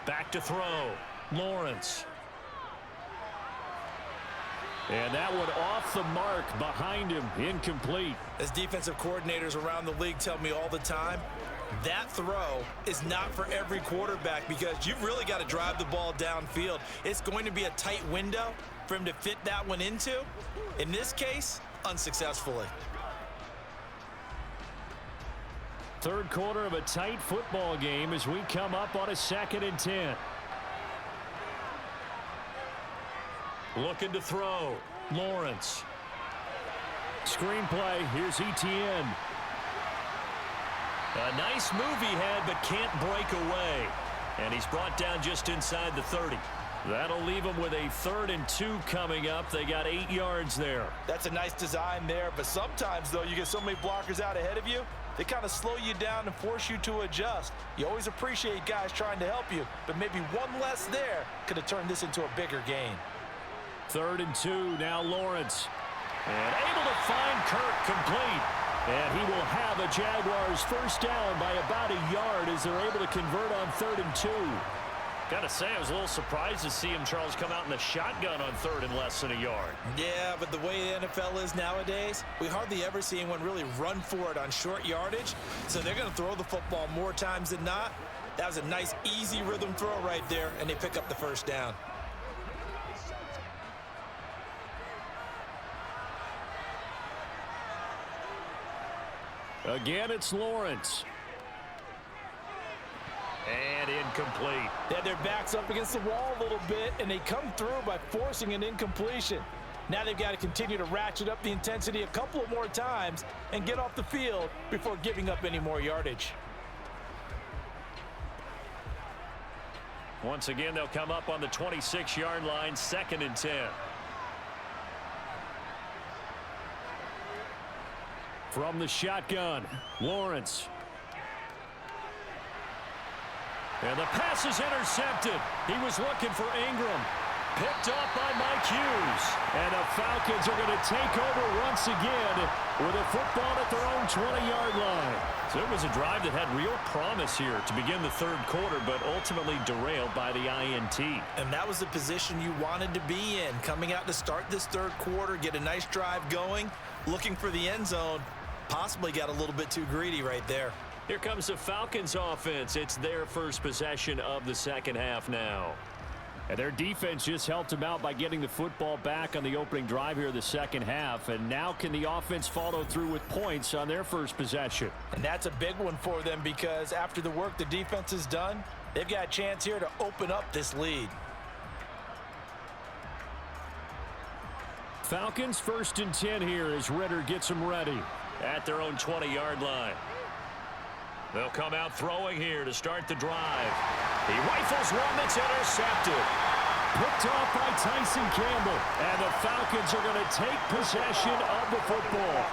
Back to throw. Lawrence. And that one off the mark behind him, incomplete. As defensive coordinators around the league tell me all the time, that throw is not for every quarterback because you've really got to drive the ball downfield. It's going to be a tight window for him to fit that one into. In this case, unsuccessfully. Third quarter of a tight football game as we come up on a 2nd and 10. Looking to throw. Lawrence. Screenplay. Here's Etienne. A nice move he had, but can't break away. And he's brought down just inside the 30. That'll leave him with a 3rd and 2 coming up. They got 8 yards there. That's a nice design there, but sometimes, though, you get so many blockers out ahead of you, they kind of slow you down and force you to adjust. You always appreciate guys trying to help you, but maybe one less there could have turned this into a bigger gain. 3rd and 2, now Lawrence. And able to find Kirk complete. And he will have a Jaguars first down by about a yard as they're able to convert on 3rd and 2. Gotta say, I was a little surprised to see him, Charles, come out in the shotgun on 3rd and less than a yard. Yeah, but the way the NFL is nowadays, we hardly ever see anyone really run for it on short yardage. So they're going to throw the football more times than not. That was a nice, easy rhythm throw right there, and they pick up the first down. Again, it's Lawrence. And incomplete. They had their backs up against the wall a little bit, and they come through by forcing an incompletion. Now they've got to continue to ratchet up the intensity a couple of more times and get off the field before giving up any more yardage. Once again, they'll come up on the 26-yard line, 2nd and 10. From the shotgun, Lawrence. And the pass is intercepted. He was looking for Ingram. Picked up by Mike Hughes. And the Falcons are going to take over once again with a football at their own 20-yard line. So it was a drive that had real promise here to begin the 3rd quarter, but ultimately derailed by the INT. And that was the position you wanted to be in. Coming out to start this 3rd quarter, get a nice drive going, looking for the end zone. Possibly got a little bit too greedy right there. Here comes the Falcons offense. It's their first possession of the 2nd half now. And their defense just helped them out by getting the football back on the opening drive here of the 2nd half. And now can the offense follow through with points on their first possession? And that's a big one for them because after the work the defense has done, they've got a chance here to open up this lead. Falcons 1st and 10 here as Ritter gets them ready. At their own 20-yard line. They'll come out throwing here to start the drive. He rifles one that's intercepted. Picked off by Tyson Campbell. And the Falcons are going to take possession of the football.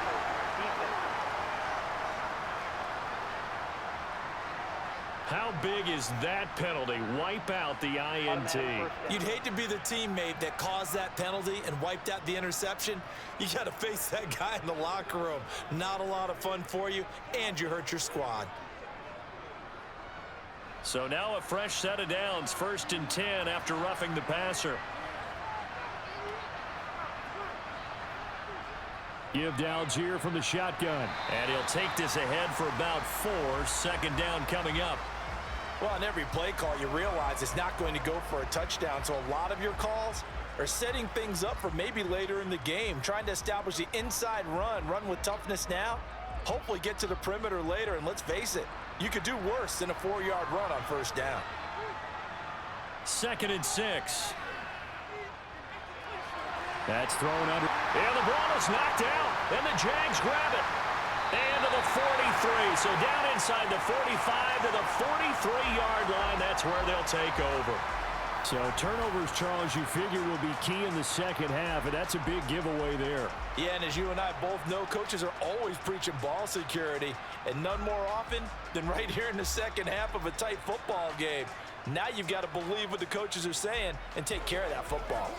How big is that penalty? Wipe out the INT. You'd hate to be the teammate that caused that penalty and wiped out the interception. You got to face that guy in the locker room. Not a lot of fun for you, and you hurt your squad. So now a fresh set of downs. 1st and 10 after roughing the passer. Give to Algier from the shotgun. And he'll take this ahead for about 4. 2nd down coming up. Well, on every play call, you realize it's not going to go for a touchdown. So a lot of your calls are setting things up for maybe later in the game, trying to establish the inside run with toughness now, hopefully get to the perimeter later. And let's face it, you could do worse than a 4-yard run on 1st down. 2nd and 6. That's thrown under. And the ball is knocked out. And the Jags grab it. And to the 43. So down inside the 45 to the 43-yard line. That's where they'll take over. So turnovers, Charles, you figure will be key in the 2nd half. And that's a big giveaway there. Yeah, and as you and I both know, coaches are always preaching ball security. And none more often than right here in the 2nd half of a tight football game. Now you've got to believe what the coaches are saying and take care of that football.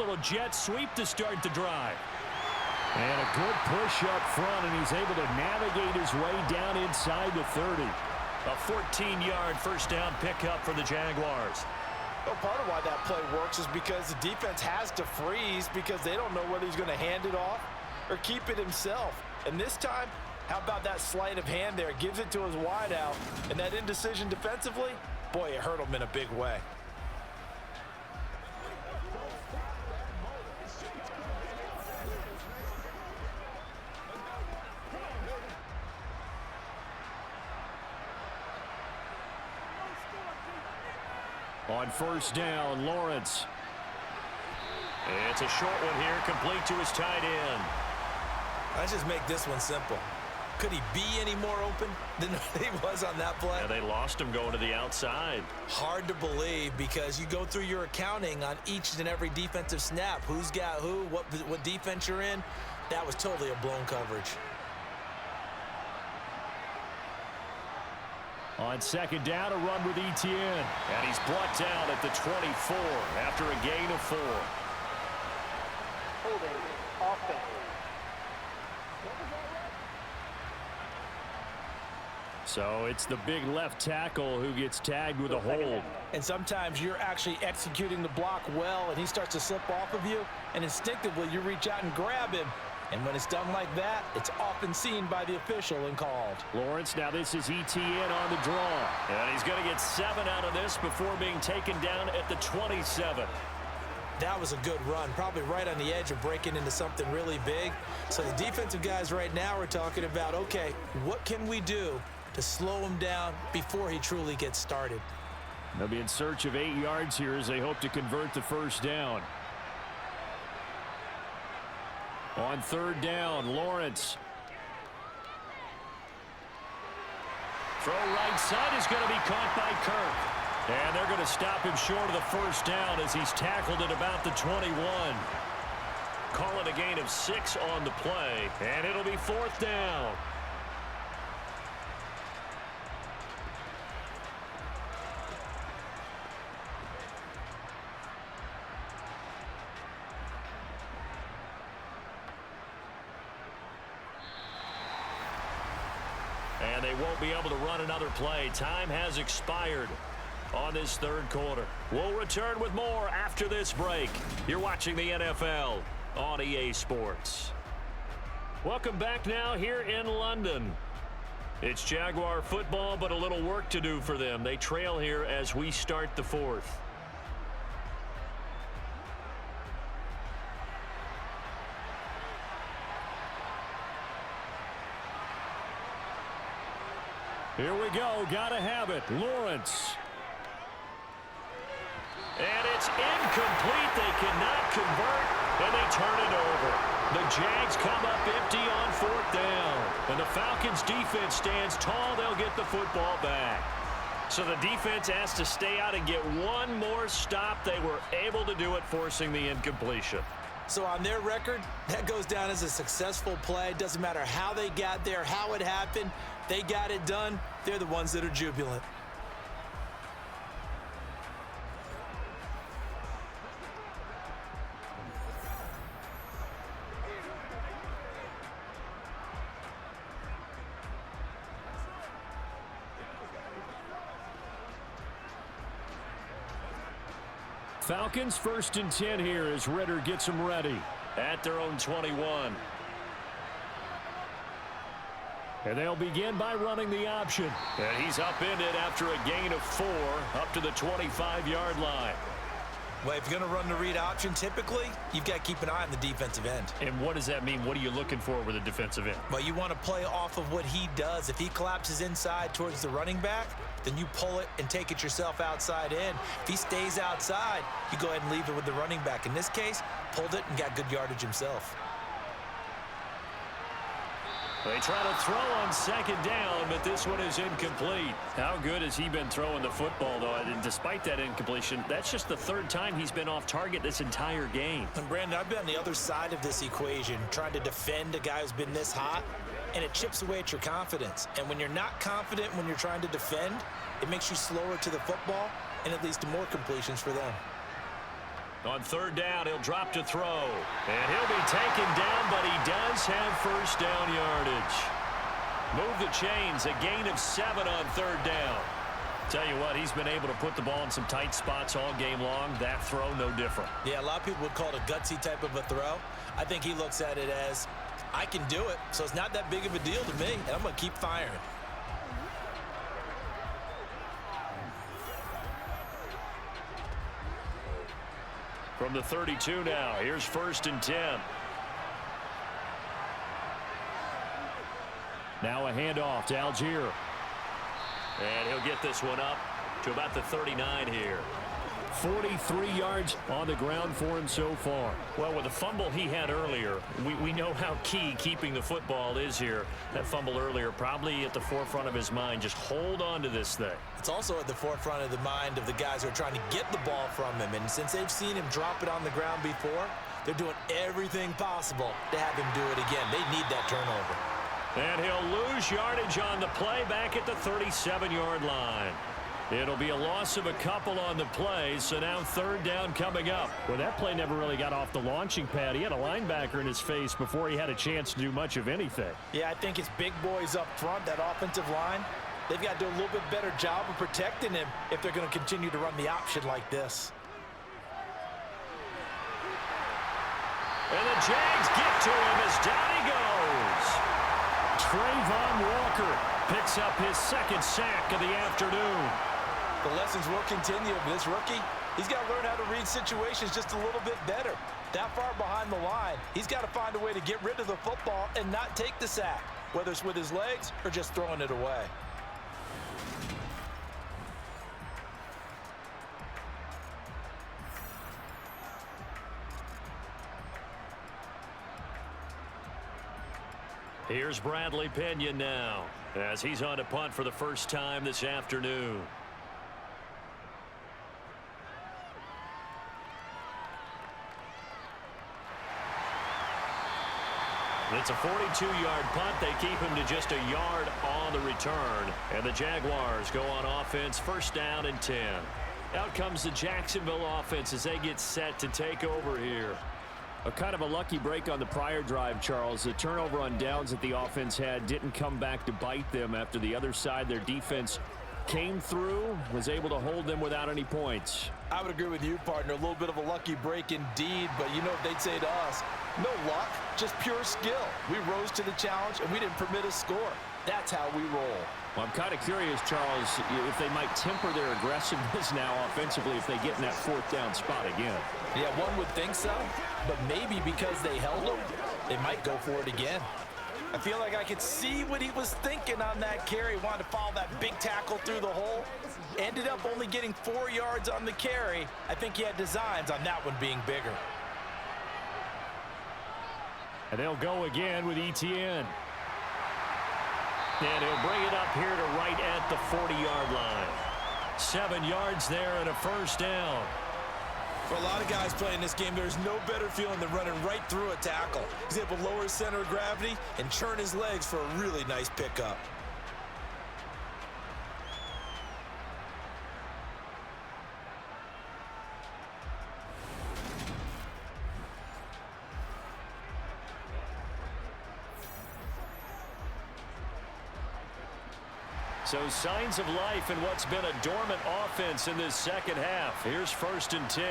little jet sweep to start the drive. And a good push up front, and he's able to navigate his way down inside the 30. A 14-yard first down pickup for the Jaguars. Well, part of why that play works is because the defense has to freeze because they don't know whether he's going to hand it off or keep it himself. And this time, how about that sleight of hand there? Gives it to his wideout, and that indecision defensively, boy, it hurt him in a big way. On first down, Lawrence. It's a short one here, complete to his tight end. Let's just make this one simple. Could he be any more open than he was on that play? Yeah, they lost him going to the outside. Hard to believe because you go through your accounting on each and every defensive snap. Who's got who, what defense you're in. That was totally a blown coverage. On second down, a run with Etienne. And he's brought down at the 24 after a gain of 4. Holding offense. So it's the big left tackle who gets tagged with a hold. And sometimes you're actually executing the block well, and he starts to slip off of you, and instinctively you reach out and grab him. And when it's done like that, it's often seen by the official and called. Lawrence, now this is Etienne on the draw. And he's going to get 7 out of this before being taken down at the 27. That was a good run, probably right on the edge of breaking into something really big. So the defensive guys right now are talking about, okay, what can we do to slow him down before he truly gets started? They'll be in search of 8 yards here as they hope to convert the first down. On third down, Lawrence. Throw right side is going to be caught by Kirk. And they're going to stop him short of the first down as he's tackled at about the 21. Call it a gain of 6 on the play, and it'll be 4th down. And they won't be able to run another play. Time has expired on this third quarter. We'll return with more after this break. You're watching the NFL on EA Sports. Welcome back now here in London. It's Jaguar football, but a little work to do for them. They trail here as we start the fourth. Here we go. Gotta have it. Lawrence. And it's incomplete. They cannot convert, and they turn it over. The Jags come up empty on 4th down. And the Falcons defense stands tall. They'll get the football back. So the defense has to stay out and get one more stop. They were able to do it, forcing the incompletion. So on their record, that goes down as a successful play. Doesn't matter how they got there, how it happened. They got it done. They're the ones that are jubilant. Falcons 1st and 10 here as Ritter gets them ready. At their own 21. And they'll begin by running the option. And he's upended after a gain of 4 up to the 25-yard line. Well, if you're going to run the read option, typically, you've got to keep an eye on the defensive end. And what does that mean? What are you looking for with a defensive end? Well, you want to play off of what he does. If he collapses inside towards the running back, then you pull it and take it yourself outside in. If he stays outside, you go ahead and leave it with the running back. In this case, pulled it and got good yardage himself. They try to throw on 2nd down, but this one is incomplete. How good has he been throwing the football, though? And despite that incompletion, that's just the 3rd time he's been off target this entire game. And Brandon, I've been on the other side of this equation, trying to defend a guy who's been this hot, and it chips away at your confidence. And when you're not confident when you're trying to defend, it makes you slower to the football, and it leads to more completions for them. On third down, he'll drop to throw. And he'll be taken down, but he does have first down yardage. Move the chains, a gain of 7 on third down. Tell you what, he's been able to put the ball in some tight spots all game long. That throw, no different. Yeah, a lot of people would call it a gutsy type of a throw. I think he looks at it as, I can do it, so it's not that big of a deal to me, and I'm going to keep firing. From the 32 now, here's 1st and 10. Now a handoff to Algier. And he'll get this one up to about the 39 here. 43 yards on the ground for him so far. Well, with the fumble he had earlier, we know how key keeping the football is here. That fumble earlier probably at the forefront of his mind. Just hold on to this thing. It's also at the forefront of the mind of the guys who are trying to get the ball from him. And since they've seen him drop it on the ground before, they're doing everything possible to have him do it again. They need that turnover. And he'll lose yardage on the play back at the 37-yard line. It'll be a loss of a couple on the play, so now third down coming up. Well, that play never really got off the launching pad. He had a linebacker in his face before he had a chance to do much of anything. Yeah, I think it's big boys up front, that offensive line. They've got to do a little bit better job of protecting him if they're going to continue to run the option like this. And the Jags get to him as down he goes. Trayvon Walker picks up his 2nd sack of the afternoon. The lessons will continue. This rookie, he's got to learn how to read situations just a little bit better. That far behind the line, he's got to find a way to get rid of the football and not take the sack, whether it's with his legs or just throwing it away. Here's Bradley Pinion now as he's on a punt for the first time this afternoon. It's a 42-yard punt. They keep him to just a yard on the return. And the Jaguars go on offense, 1st down and 10. Out comes the Jacksonville offense as they get set to take over here. A kind of a lucky break on the prior drive, Charles. The turnover on downs that the offense had didn't come back to bite them after the other side. Their defense came through, was able to hold them without any points. I would agree with you, partner. A little bit of a lucky break indeed, but you know what they'd say to us? No luck, just pure skill. We rose to the challenge, and we didn't permit a score. That's how we roll. Well, I'm kind of curious, Charles, if they might temper their aggressiveness now offensively if they get in that 4th down spot again. Yeah, one would think so, but maybe because they held them, they might go for it again. I feel like I could see what he was thinking on that carry. Wanted to follow that big tackle through the hole. Ended up only getting 4 yards on the carry. I think he had designs on that one being bigger. And they'll go again with Etienne. And he'll bring it up here to right at the 40-yard line. 7 yards there and a 1st down. For a lot of guys playing this game, there's no better feeling than running right through a tackle. He's able to lower his center of gravity and churn his legs for a really nice pickup. So signs of life in what's been a dormant offense in this second half. Here's 1st and 10.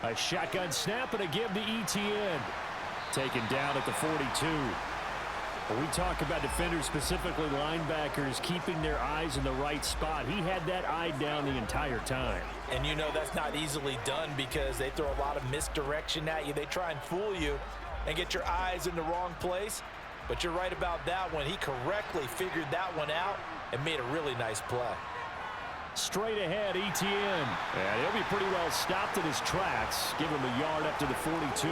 A shotgun snap and a give to Etienne. Taken down at the 42. When we talk about defenders, specifically linebackers, keeping their eyes in the right spot, he had that eye down the entire time. And you know that's not easily done because they throw a lot of misdirection at you. They try and fool you and get your eyes in the wrong place. But you're right about that one. He correctly figured that one out and made a really nice play. Straight ahead, Etienne. And he'll be pretty well stopped in his tracks. Give him a yard up to the 42.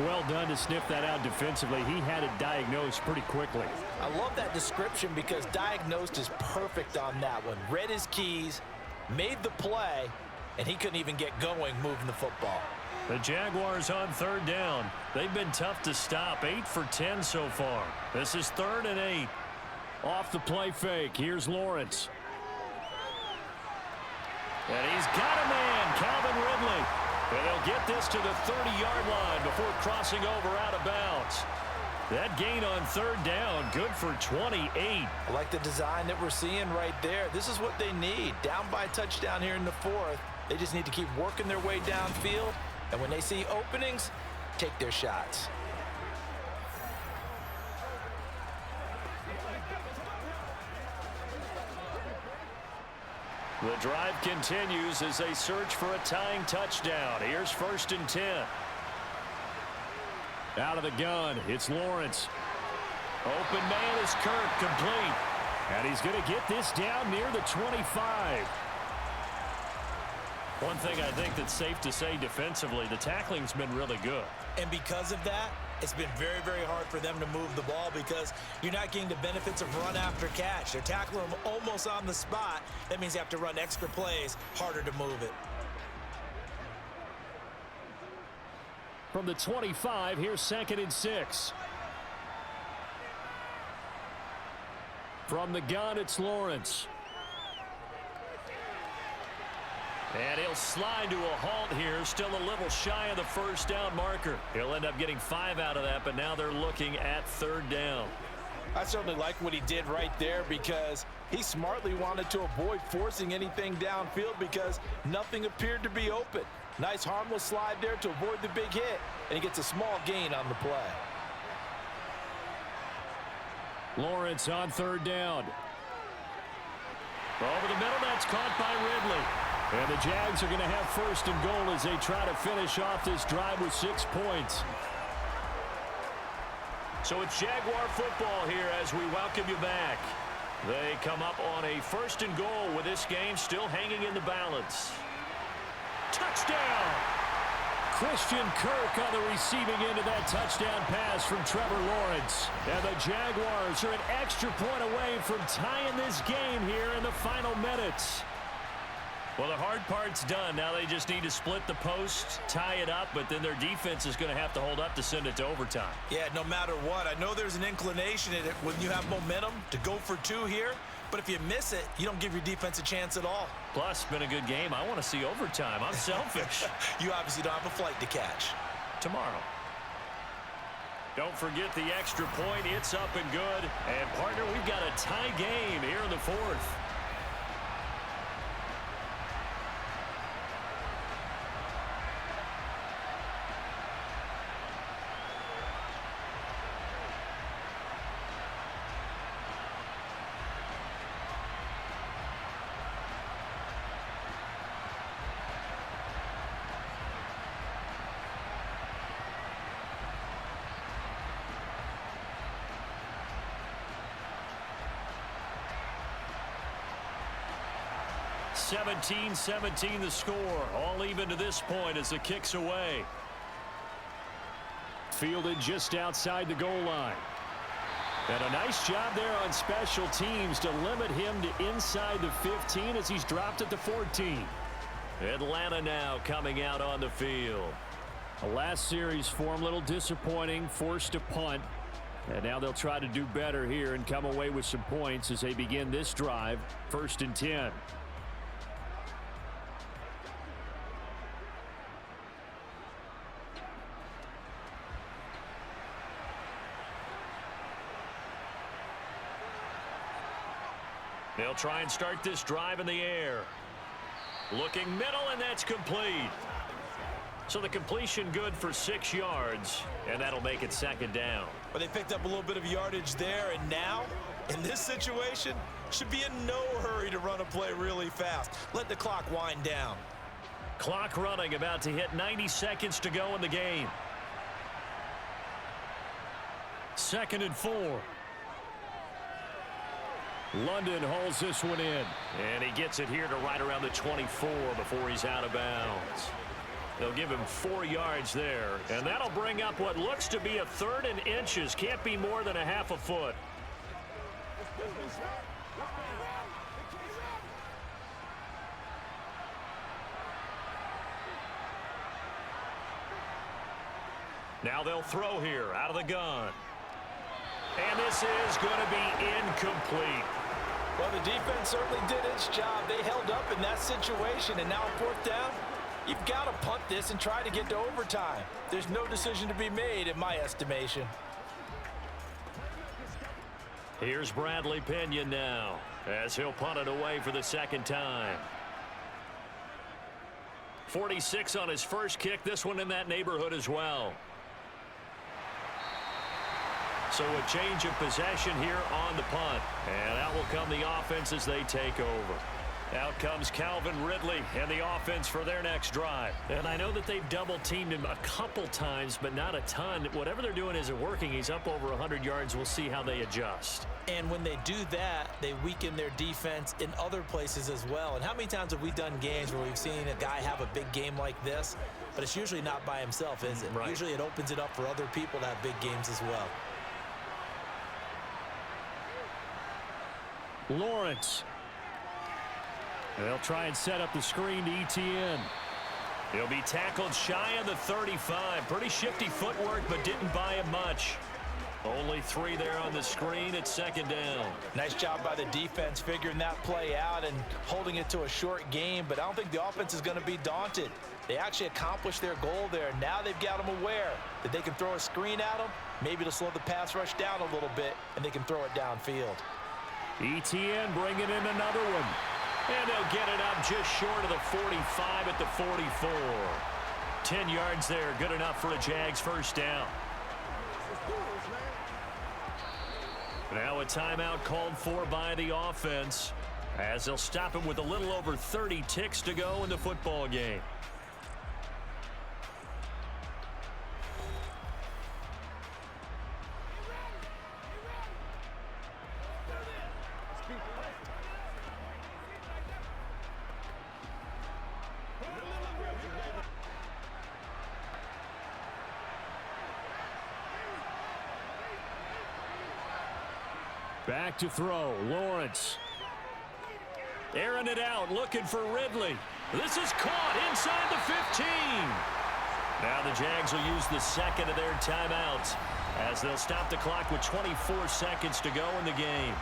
Well done to sniff that out defensively. He had it diagnosed pretty quickly. I love that description because diagnosed is perfect on that one. Read his keys, made the play, and he couldn't even get going moving the football. The Jaguars on 3rd down. They've been tough to stop. 8 for 10 so far. This is 3rd and 8. Off the play fake. Here's Lawrence. And he's got a man, Calvin Ridley. And they'll get this to the 30-yard line before crossing over out of bounds. That gain on third down, good for 28. I like the design that we're seeing right there. This is what they need. Down by a touchdown here in the fourth. They just need to keep working their way downfield. And when they see openings, take their shots. The drive continues as they search for a tying touchdown. Here's 1st and 10. Out of the gun, it's Lawrence. Open man is Kirk, complete. And he's going to get this down near the 25. One thing I think that's safe to say defensively, the tackling's been really good. And because of that, it's been very, very hard for them to move the ball because you're not getting the benefits of run after catch. They're tackling them almost on the spot. That means you have to run extra plays, harder to move it. From the 25, here's 2nd and 6. From the gun, it's Lawrence. And he'll slide to a halt here, still a little shy of the first down marker. He'll end up getting 5 out of that, but now they're looking at 3rd down. I certainly like what he did right there because he smartly wanted to avoid forcing anything downfield because nothing appeared to be open. Nice harmless slide there to avoid the big hit, and he gets a small gain on the play. Lawrence on 3rd down. Over the middle, that's caught by Ridley. And the Jags are going to have 1st and goal as they try to finish off this drive with 6 points. So it's Jaguar football here as we welcome you back. They come up on a 1st and goal with this game still hanging in the balance. Touchdown! Christian Kirk on the receiving end of that touchdown pass from Trevor Lawrence. And the Jaguars are an extra point away from tying this game here in the final minutes. Well, the hard part's done. Now they just need to split the post, tie it up, but then their defense is going to have to hold up to send it to overtime. Yeah, no matter what. I know there's an inclination in it when you have momentum to go for 2 here, but if you miss it, you don't give your defense a chance at all. Plus, it's been a good game. I want to see overtime. I'm selfish. You obviously don't have a flight to catch. Tomorrow. Don't forget the extra point. It's up and good. And, partner, we've got a tie game here in the 4th. (17-17) the score. All even to this point as the kick's away. Fielded just outside the goal line. And a nice job there on special teams to limit him to inside the 15 as he's dropped at the 14. Atlanta now coming out on the field. The last series for him, a little disappointing, forced to punt. And now they'll try to do better here and come away with some points as they begin this drive. 1st and 10. They'll try and start this drive in the air. Looking middle, and that's complete. So the completion good for 6 yards, and that'll make it 2nd down. But they picked up a little bit of yardage there, and now, in this situation, should be in no hurry to run a play really fast. Let the clock wind down. Clock running, about to hit 90 seconds to go in the game. 2nd and 4. London holds this one in. And he gets it here to right around the 24 before he's out of bounds. They'll give him 4 yards there. And that'll bring up what looks to be a 3rd and inches. Can't be more than a half a foot. Now they'll throw here out of the gun. And this is going to be incomplete. Well, the defense certainly did its job. They held up in that situation, and now on fourth down, you've got to punt this and try to get to overtime. There's no decision to be made in my estimation. Here's Bradley Pinion now, as he'll punt it away for the second time. 46 on his first kick, this one in that neighborhood as well. So a change of possession here on the punt. And out will come the offense as they take over. Out comes Calvin Ridley and the offense for their next drive. And I know that they've double-teamed him a couple times, but not a ton. Whatever they're doing isn't working. He's up over 100 yards. We'll see how they adjust. And when they do that, they weaken their defense in other places as well. And how many times have we done games where we've seen a guy have a big game like this, but it's usually not by himself, is it? Right. Usually it opens it up for other people to have big games as well. Lawrence. They'll try and set up the screen to ETN. He'll be tackled shy of the 35. Pretty shifty footwork, but didn't buy him much. Only 3 there on the screen at second down. Nice job by the defense figuring that play out and holding it to a short game, but I don't think the offense is going to be daunted. They actually accomplished their goal there. Now they've got them aware that they can throw a screen at them, maybe to slow the pass rush down a little bit, and they can throw it downfield. ETN bringing in another one. And they'll get it up just short of the 45 at the 44. 10 yards there, good enough for a Jags first down. Now a timeout called for by the offense, as they'll stop him with a little over 30 ticks to go in the football game. Back to throw, Lawrence. Airing it out, looking for Ridley. This is caught inside the 15. Now the Jags will use the second of their timeouts as they'll stop the clock with 24 seconds to go in the game.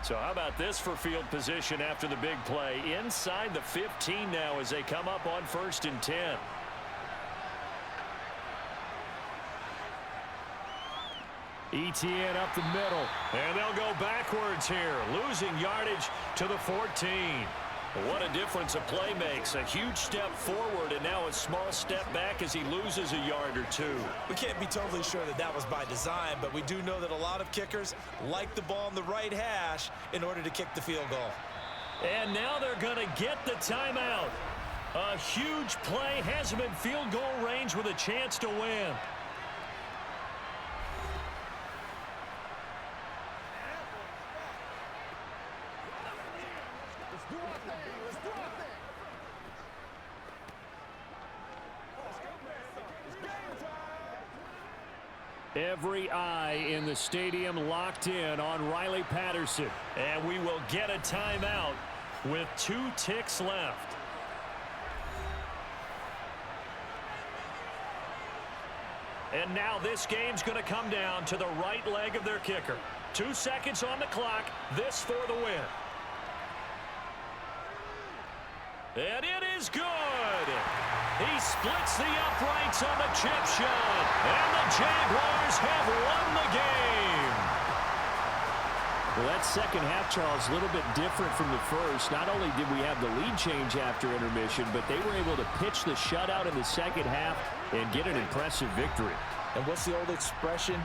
So how about this for field position after the big play? Inside the 15 now as they come up on 1st and 10. ETN up the middle, and they'll go backwards here, losing yardage to the 14. What a difference a play makes. A huge step forward and now a small step back as he loses a yard or two. We can't be totally sure that that was by design, but we do know that a lot of kickers like the ball on the right hash in order to kick the field goal. And now they're going to get the timeout. A huge play has him in field goal range with a chance to win. Every eye in the stadium locked in on Riley Patterson. And we will get a timeout with 2 ticks left. And now this game's going to come down to the right leg of their kicker. 2 seconds on the clock. This for the win. And it is good. He splits the uprights on the chip shot. And the Jaguars have won the game. Well, that second half, Charles, a little bit different from the first. Not only did we have the lead change after intermission, but they were able to pitch the shutout in the second half and get an impressive victory. And what's the old expression?